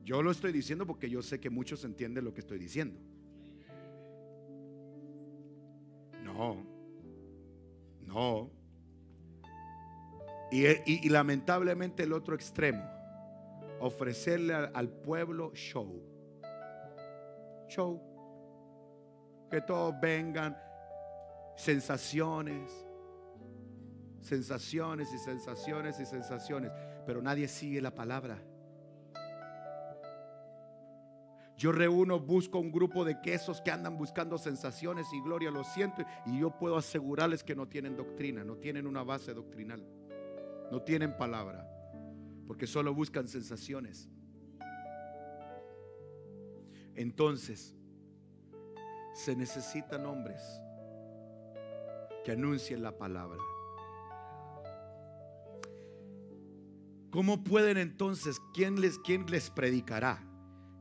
Yo lo estoy diciendo porque yo sé que muchos entienden lo que estoy diciendo. No. Y lamentablemente el otro extremo, ofrecerle al pueblo show. Que todos vengan, sensaciones, pero nadie sigue la palabra. Yo busco un grupo de quesos que andan buscando sensaciones y gloria, lo siento, y yo puedo asegurarles que no tienen doctrina, no tienen una base doctrinal, no tienen palabra, porque solo buscan sensaciones. Entonces, se necesitan hombres que anuncien la palabra. ¿Cómo pueden entonces? ¿Quién les predicará?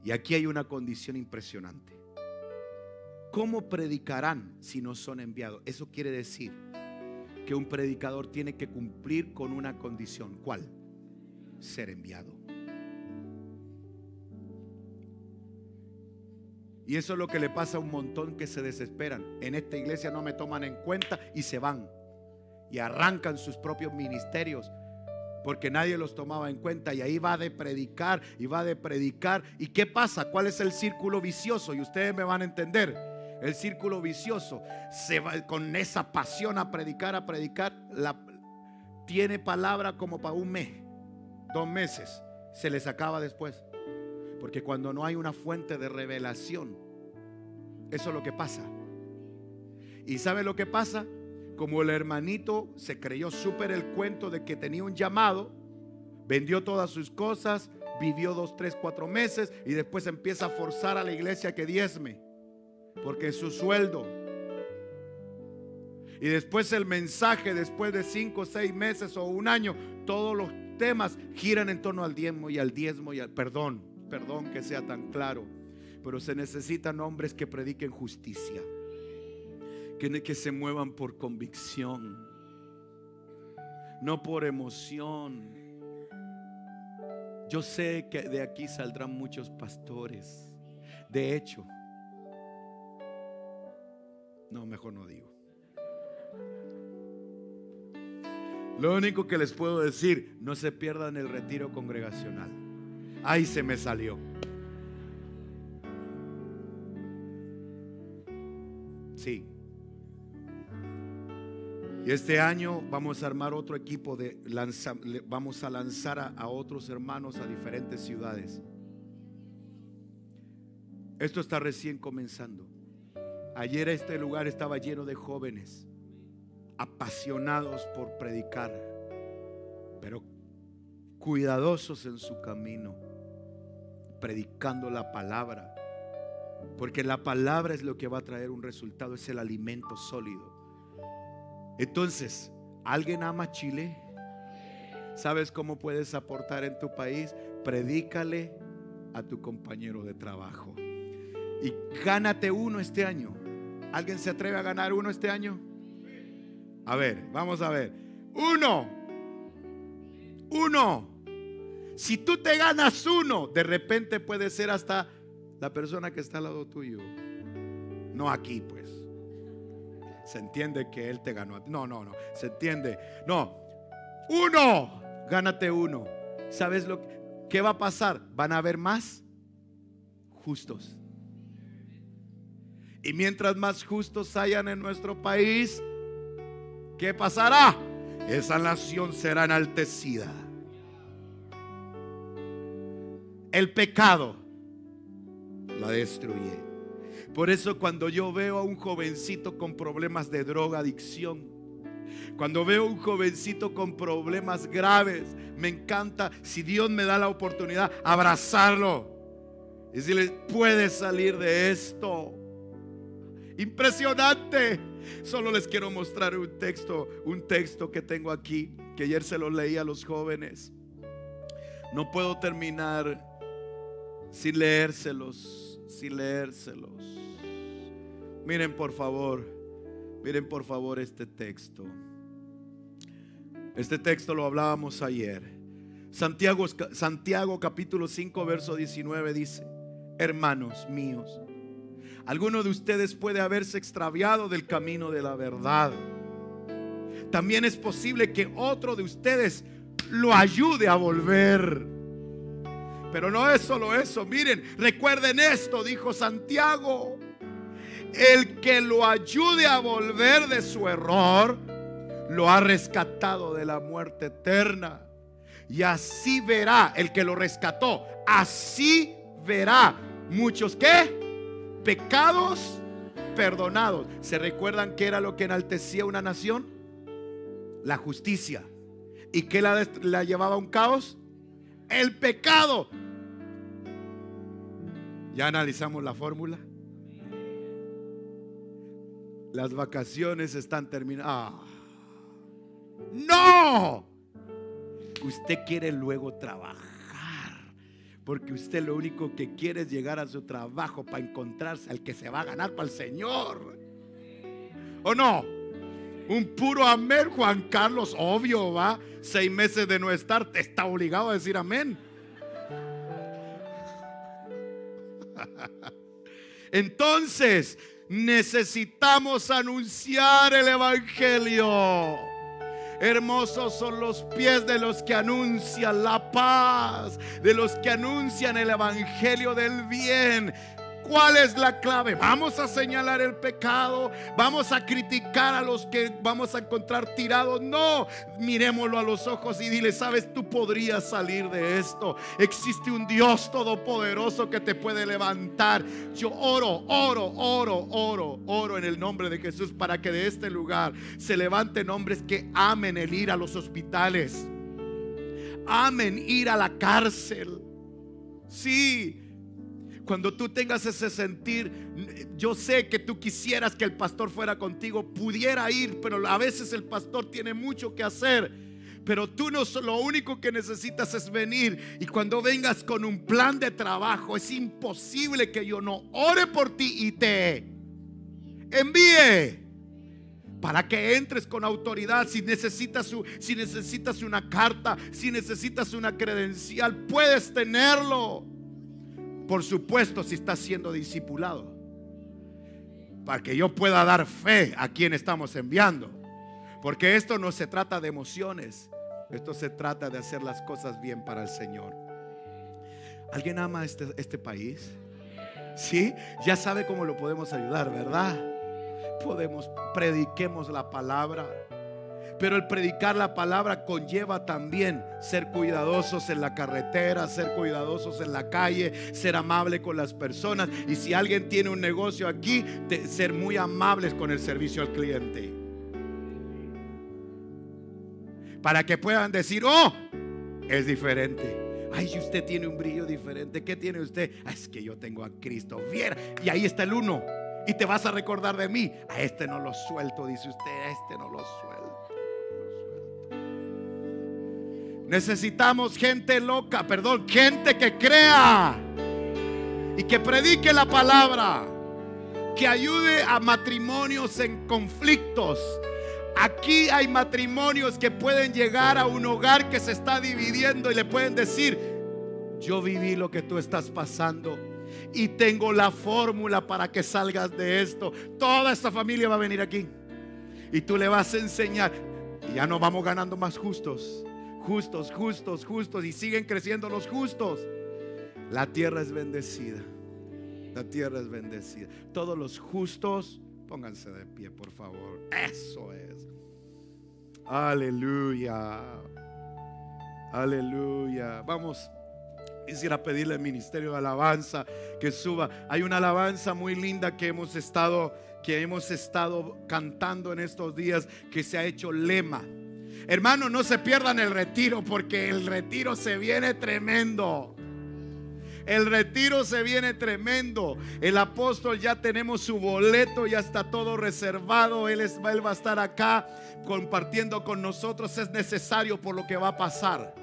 Y aquí hay una condición impresionante. ¿Cómo predicarán si no son enviados? Eso quiere decir que un predicador tiene que cumplir con una condición. ¿Cuál? Ser enviado. Y eso es lo que le pasa a un montón que se desesperan. En esta iglesia no me toman en cuenta y se van y arrancan sus propios ministerios porque nadie los tomaba en cuenta, y ahí va de predicar y va de predicar. ¿Y qué pasa? ¿Cuál es el círculo vicioso? Y ustedes me van a entender. El círculo vicioso se va con esa pasión a predicar, tiene palabra como para un mes, 2 meses, se les acaba después. Porque cuando no hay una fuente de revelación, eso es lo que pasa. ¿Y sabe lo que pasa? Como el hermanito se creyó súper el cuento de que tenía un llamado, vendió todas sus cosas, vivió 2, 3, 4 meses y después empieza a forzar a la iglesia que diezme, porque es su sueldo. Y después el mensaje, después de 5, 6 meses o un año, todos los temas giran en torno al diezmo y al perdón que sea tan claro, pero se necesitan hombres que prediquen justicia, que se muevan por convicción, no por emoción. Yo sé que de aquí saldrán muchos pastores. De hecho, no, mejor no digo. Lo único que les puedo decir: no se pierdan el retiro congregacional. Ahí se me salió. Sí. Y este año vamos a armar otro equipo vamos a lanzar a otros hermanos a diferentes ciudades. Esto está recién comenzando. Ayer este lugar estaba lleno de jóvenes apasionados por predicar, pero cuidadosos en su camino, predicando la palabra, porque la palabra es lo que va a traer un resultado, es el alimento sólido. Entonces, ¿alguien ama Chile? ¿Sabes cómo puedes aportar en tu país? Predícale a tu compañero de trabajo y gánate uno este año. ¿Alguien se atreve a ganar uno este año? A ver, vamos a ver. Uno. Si tú te ganas uno, de repente puede ser hasta la persona que está al lado tuyo. No aquí, pues. Se entiende que él te ganó. No. Se entiende. No. Uno. Gánate uno. ¿Sabes qué va a pasar? Van a haber más justos. Y mientras más justos hayan en nuestro país, ¿qué pasará? Esa nación será enaltecida. El pecado la destruye. Por eso cuando yo veo a un jovencito con problemas de droga, adicción, cuando veo a un jovencito con problemas graves, me encanta, si Dios me da la oportunidad, abrazarlo y decirle: puedes salir de esto. Impresionante. Solo les quiero mostrar un texto que tengo aquí, que ayer se lo leí a los jóvenes. No puedo terminar sin leérselos. Miren por favor este texto. Este texto lo hablábamos ayer. Santiago capítulo 5 verso 19 dice: hermanos míos, alguno de ustedes puede haberse extraviado del camino de la verdad. También es posible que otro de ustedes lo ayude a volver. Pero no es solo eso. Miren, recuerden esto, dijo Santiago: el que lo ayude a volver de su error, lo ha rescatado de la muerte eterna. Y así verá, el que lo rescató, así verá muchos ¿qué? Pecados perdonados. ¿Se recuerdan qué era lo que enaltecía una nación? La justicia. ¿Y qué la llevaba a un caos? El pecado. ¿Ya analizamos la fórmula? Las vacaciones están terminadas. ¡No! Usted quiere luego trabajar, porque usted lo único que quiere es llegar a su trabajo para encontrarse al que se va a ganar para el Señor. ¿O no? Un puro amén, Juan Carlos, obvio, va. 6 meses de no estar, te está obligado a decir amén. Entonces necesitamos anunciar el evangelio. Hermosos son los pies de los que anuncian la paz, de los que anuncian el evangelio del bien. ¿Cuál es la clave? Vamos a señalar el pecado, vamos a criticar a los que vamos a encontrar tirados. No, miremoslo a los ojos y dile: sabes, tú podrías salir de esto. Existe un Dios todopoderoso que te puede levantar. Yo oro en el nombre de Jesús para que de este lugar se levanten hombres que amen el ir a los hospitales, amen ir a la cárcel. Sí. Cuando tú tengas ese sentir, yo sé que tú quisieras que el pastor fuera contigo, pudiera ir, pero a veces el pastor tiene mucho que hacer. Pero tú no, lo único que necesitas es venir. Y cuando vengas con un plan de trabajo, es imposible que yo no ore por ti y te envíe para que entres con autoridad. Si necesitas una carta, si necesitas una credencial, puedes tenerlo. Por supuesto, si estás siendo discipulado, para que yo pueda dar fe a quien estamos enviando. Porque esto no se trata de emociones, esto se trata de hacer las cosas bien para el Señor. ¿Alguien ama este país? ¿Sí? Ya sabe cómo lo podemos ayudar, ¿verdad? Prediquemos la palabra. Pero el predicar la palabra conlleva también ser cuidadosos en la carretera, ser cuidadosos en la calle, ser amable con las personas. Y si alguien tiene un negocio aquí, ser muy amables con el servicio al cliente, para que puedan decir: oh, es diferente. Ay, si usted tiene un brillo diferente. ¿Qué tiene usted? Es que yo tengo a Cristo. Viera. Y ahí está el uno. Y te vas a recordar de mí. A este no lo suelto, dice usted. A este no lo suelto. Necesitamos gente loca, gente que crea y que predique la palabra, que ayude a matrimonios en conflictos. Aquí hay matrimonios que pueden llegar a un hogar que se está dividiendo y le pueden decir: yo viví lo que tú estás pasando y tengo la fórmula para que salgas de esto. Toda esta familia va a venir aquí y tú le vas a enseñar. Y ya no vamos ganando más justos, y siguen creciendo los justos. La tierra es bendecida. La tierra es bendecida. Todos los justos, pónganse de pie, por favor. Eso es. Aleluya. Aleluya. Vamos. Quisiera pedirle al ministerio de alabanza que suba. Hay una alabanza muy linda que hemos estado cantando en estos días, que se ha hecho lema. Hermano, no se pierdan el retiro, porque el retiro se viene tremendo. El retiro se viene tremendo. El apóstol, ya tenemos su boleto, ya está todo reservado. Él va a estar acá compartiendo con nosotros. Es necesario por lo que va a pasar.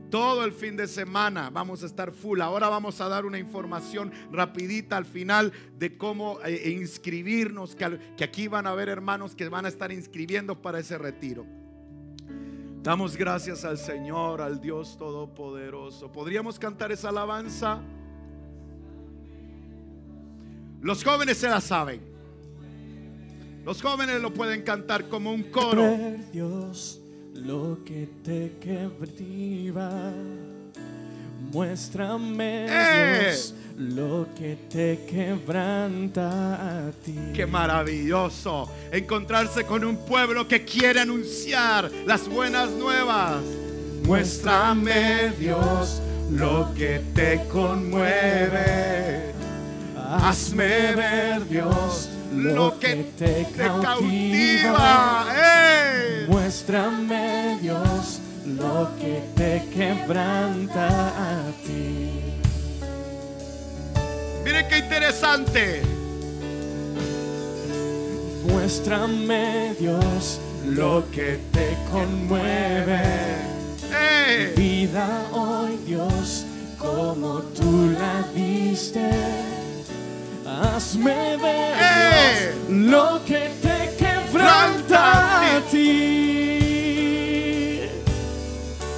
Todo el fin de semana vamos a estar full. Ahora vamos a dar una información rapidita al final de cómo inscribirnos, que aquí van a haber hermanos que van a estar inscribiendo para ese retiro. Damos gracias al Señor, al Dios Todopoderoso. ¿Podríamos cantar esa alabanza? Los jóvenes se la saben. Los jóvenes lo pueden cantar como un coro. Dios, lo que te quebrantiva, muéstrame, Dios, lo que te quebranta a ti. Qué maravilloso encontrarse con un pueblo que quiere anunciar las buenas nuevas. Muéstrame, Dios, lo que te conmueve. Hazme ver, Dios, lo que te cautiva. Muéstrame, Dios, lo que te quebranta a ti. Miren qué interesante. Muéstrame, Dios, lo que te conmueve. Vida hoy, Dios, como tú la diste. Hazme ver, Dios, lo que te quebranta a ti.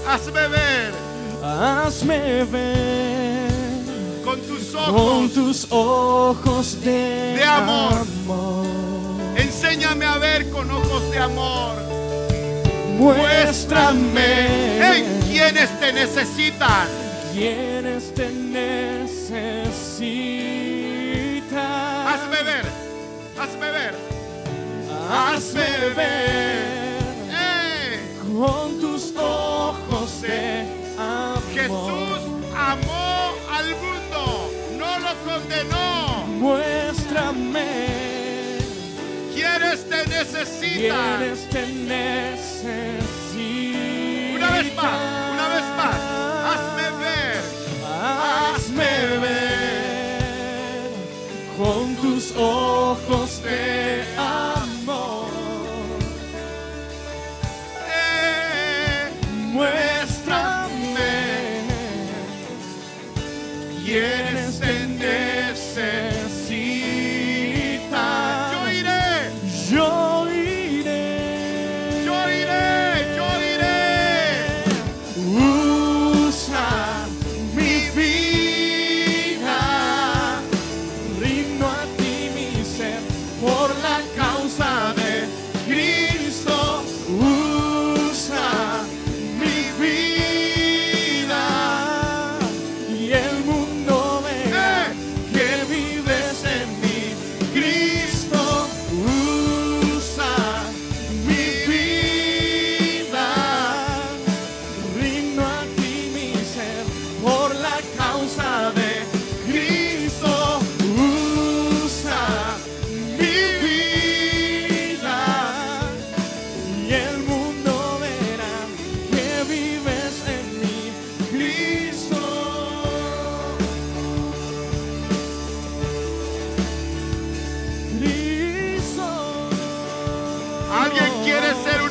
Hazme ver. Hazme ver con tus ojos de amor. Enséñame a ver con ojos de amor. Muéstrame en quienes te necesitan. Quienes te necesitan. Hazme ver. Hazme ver. Hazme ver con tus ojos de amor. Jesús amó al mundo, no lo condenó. Muéstrame quienes te necesitan. Quienes te necesitan. Una vez más, una vez más. Hazme ver. Hazme ver con tus ojos de amor. Muéstrame quienes te necesitan. Yo iré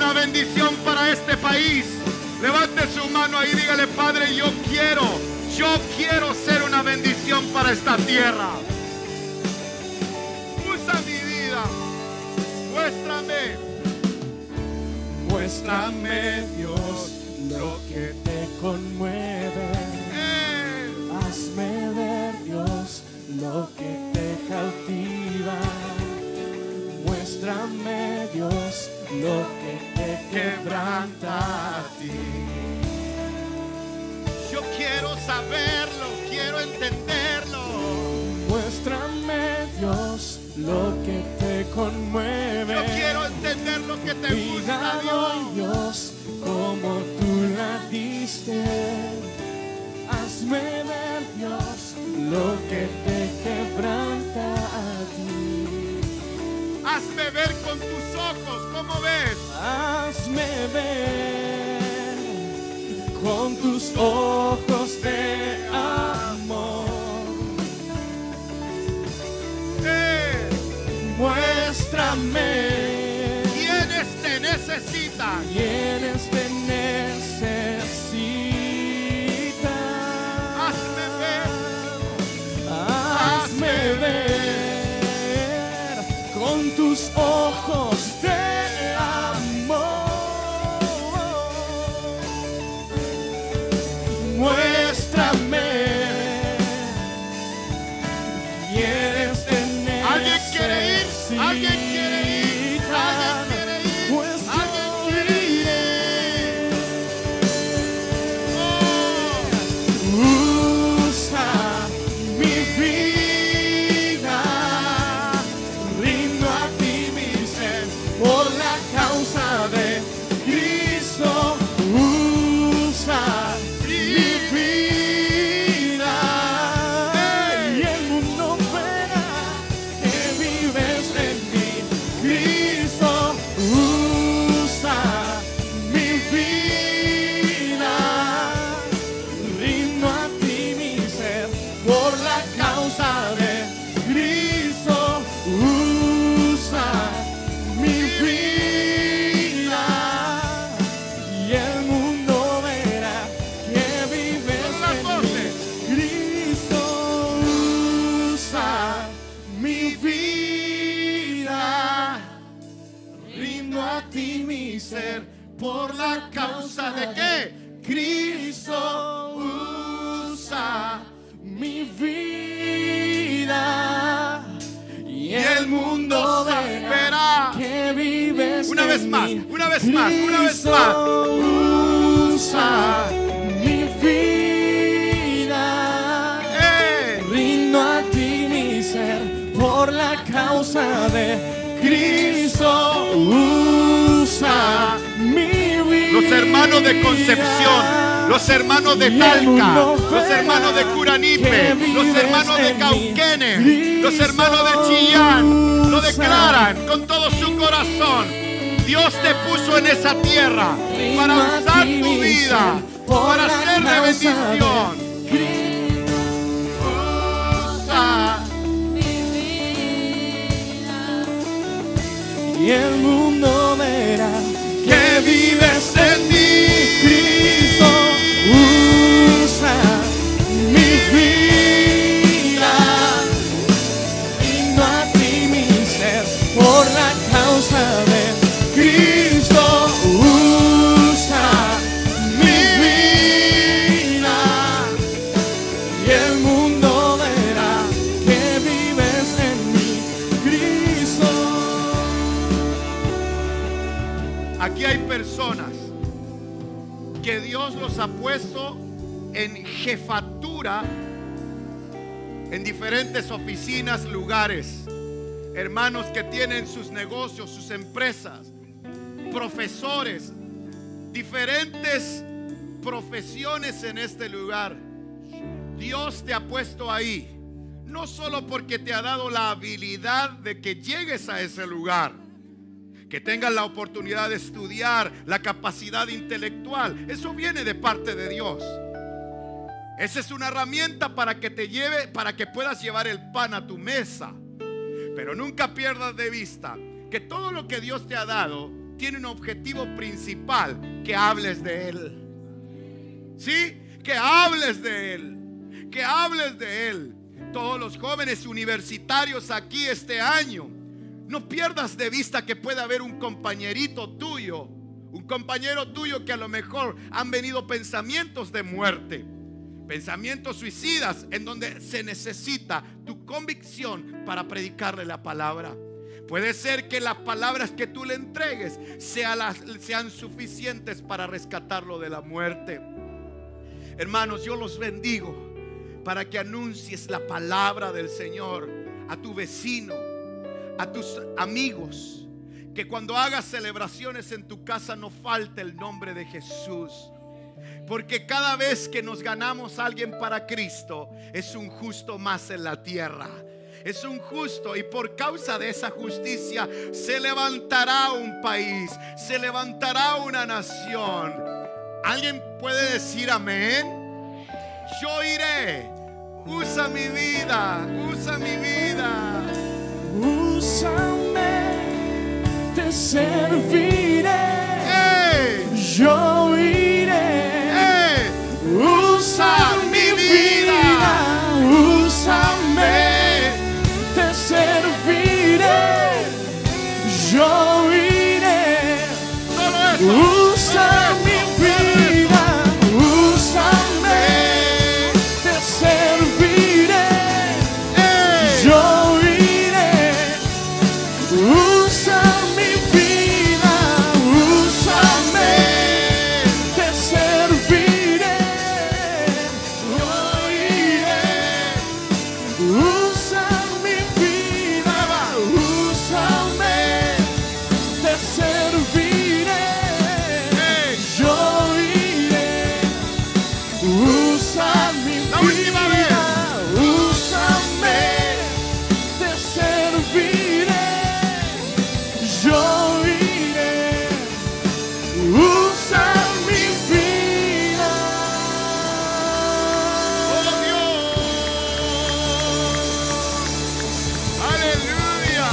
una bendición para este país. Levante su mano ahí y dígale: Padre, yo quiero ser una bendición para esta tierra. Usa mi vida. Muéstrame, Dios, lo que te conmueve. Hazme ver, Dios, lo que te cautiva. Muéstrame, Dios, lo que te quebranta a ti. Yo quiero saberlo, quiero entenderlo. Muéstrame, Dios, lo que te conmueve. Yo quiero entender lo que te gusta, Dios, como tú la diste. Hazme ver, Dios, lo que te quebranta a ti. Hazme ver con tus ojos, ¿cómo ves? Hazme ver con tus ojos de amor. Muéstrame quienes te necesitan. Quienes te necesitan. Hazme ver. Hazme ver con tus ojos de amor. Muéstrame quienes te necesitan. ¿Alguien quiere ir? ¿Alguien quiere ir? ¿Alguien quiere ir? Pues ¿Alguien quiere ir? Usa mi vida, rindo a ti mi ser, por la causa de Cristo. Usa mi vida, y el mundo verá que vives en mí. Cristo, usa mi vida, rindo a ti mi ser, por la causa de Cristo. Usa mi vida, y el mundo verá que vives en mí. Cristo, usa mi vida, rindo a ti mi ser, por la causa de ¿Qué? Cristo. Usa mi vida, y el mundo verá que vives Una vez en más, mí. una vez más, una vez Cristo, más. usa mi vida, rindo a ti mi ser, por la causa de Cristo. Usa mi vida. Los hermanos de Concepción, los hermanos de Talca, los hermanos de Curanipe, los hermanos de Cauquenes, los hermanos de Chillán, lo declaran con todo su corazón. Dios te puso en esa tierra para usar tu vida, para ser de bendición. Usa. Y el mundo verá que vives en mí. Cristo, usa mi vida, rindo a ti mi ser, por la causa de Cristo. Usa mi vida, y el mundo verá que vives en mí. Cristo. Aquí hay personas que Dios los ha puesto en jefatura en diferentes oficinas, lugares. Hermanos que tienen sus negocios, sus empresas, profesores, diferentes profesiones en este lugar. Dios te ha puesto ahí, no solo porque te ha dado la habilidad de que llegues a ese lugar, que tengas la oportunidad de estudiar, la capacidad intelectual. Eso viene de parte de Dios. Esa es una herramienta para que te lleve, para que puedas llevar el pan a tu mesa. Pero nunca pierdas de vista que todo lo que Dios te ha dado tiene un objetivo principal: que hables de Él. ¿Sí? Que hables de Él. Que hables de Él. Todos los jóvenes universitarios aquí este año, no pierdas de vista que puede haber un compañerito tuyo, un compañero tuyo que a lo mejor han venido pensamientos de muerte, pensamientos suicidas, en donde se necesita tu convicción para predicarle la palabra. Puede ser que las palabras que tú le entregues sean suficientes para rescatarlo de la muerte. Hermanos, yo los bendigo para que anuncies la palabra del Señor a tu vecino, a tus amigos. Que cuando hagas celebraciones en tu casa no falte el nombre de Jesús. Porque cada vez que nos ganamos a alguien para Cristo, es un justo más en la tierra. Es un justo, y por causa de esa justicia se levantará un país, se levantará una nación. ¿Alguien puede decir amén? Yo iré. Usa mi vida, usa mi vida. Úsame, te serviré. Hey. Yo iré. Hey. Usa mi vida. Úsame, te serviré. Yo iré. Solo eso. Usa mi vida. Úsame, te serviré. Hey. Yo iré. Usa mi vida. Úsame, te serviré. Yo iré. Usa mi vida. Úsame, te serviré. Hey. Yo iré. Usa mi La última vez. vida. Úsame, te serviré. Yo iré. Usa mi vida. Oh Dios. Aleluya.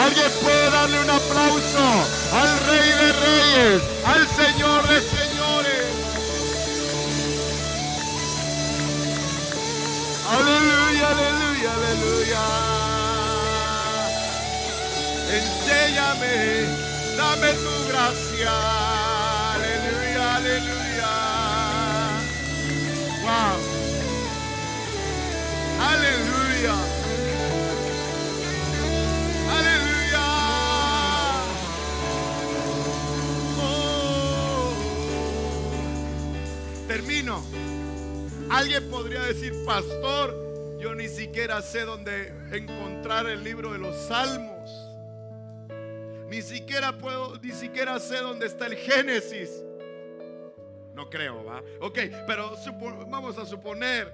Alguien puede darle un aplauso al Rey de Reyes, al Señor de Señores. Aleluya, aleluya, aleluya. Enséñame, dame tu gracia. Aleluya, aleluya. Wow. Aleluya. Aleluya. Oh. Termino. Alguien podría decir: pastor, yo ni siquiera sé dónde encontrar el libro de los Salmos. Ni siquiera sé dónde está el Génesis. No creo, ¿va? Ok, pero vamos a suponer.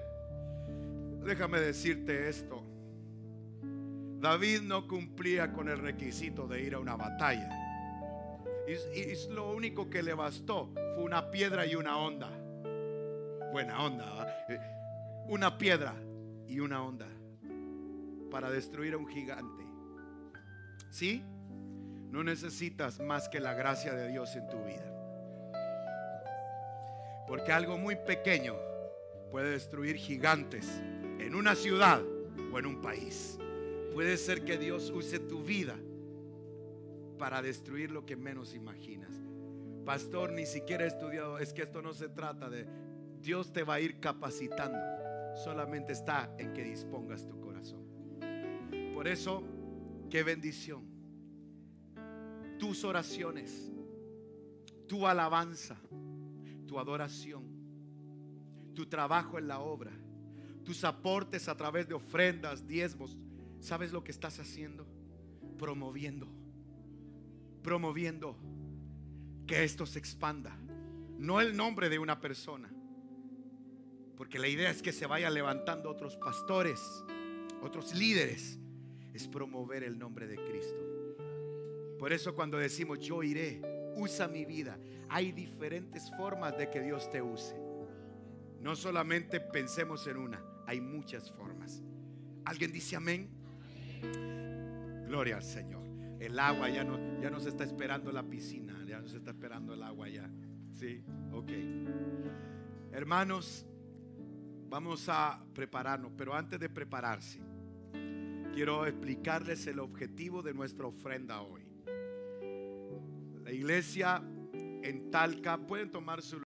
Déjame decirte esto. David no cumplía con el requisito de ir a una batalla. Y lo único que le bastó fue una piedra y una honda. Buena onda, ¿va? Una piedra y una honda para destruir a un gigante. ¿Sí? No necesitas más que la gracia de Dios en tu vida. Porque algo muy pequeño puede destruir gigantes en una ciudad o en un país. Puede ser que Dios use tu vida para destruir lo que menos imaginas. Pastor, ni siquiera he estudiado. Es que esto no se trata de... Dios te va a ir capacitando. Solamente está en que dispongas tu corazón. Por eso, qué bendición. Tus oraciones, tu alabanza, tu adoración, tu trabajo en la obra, tus aportes a través de ofrendas, diezmos. ¿Sabes lo que estás haciendo? Promoviendo que esto se expanda. No el nombre de una persona, porque la idea es que se vayan levantando otros pastores, otros líderes. Es promover el nombre de Cristo. Por eso cuando decimos yo iré, usa mi vida, hay diferentes formas de que Dios te use. No solamente pensemos en una, hay muchas formas. ¿Alguien dice amén? Gloria al Señor. El agua ya no se está esperando la piscina, ya no se está esperando el agua ya. Sí, ok. Hermanos, vamos a prepararnos, pero antes de prepararse, quiero explicarles el objetivo de nuestra ofrenda hoy. La iglesia en Talca, pueden tomar su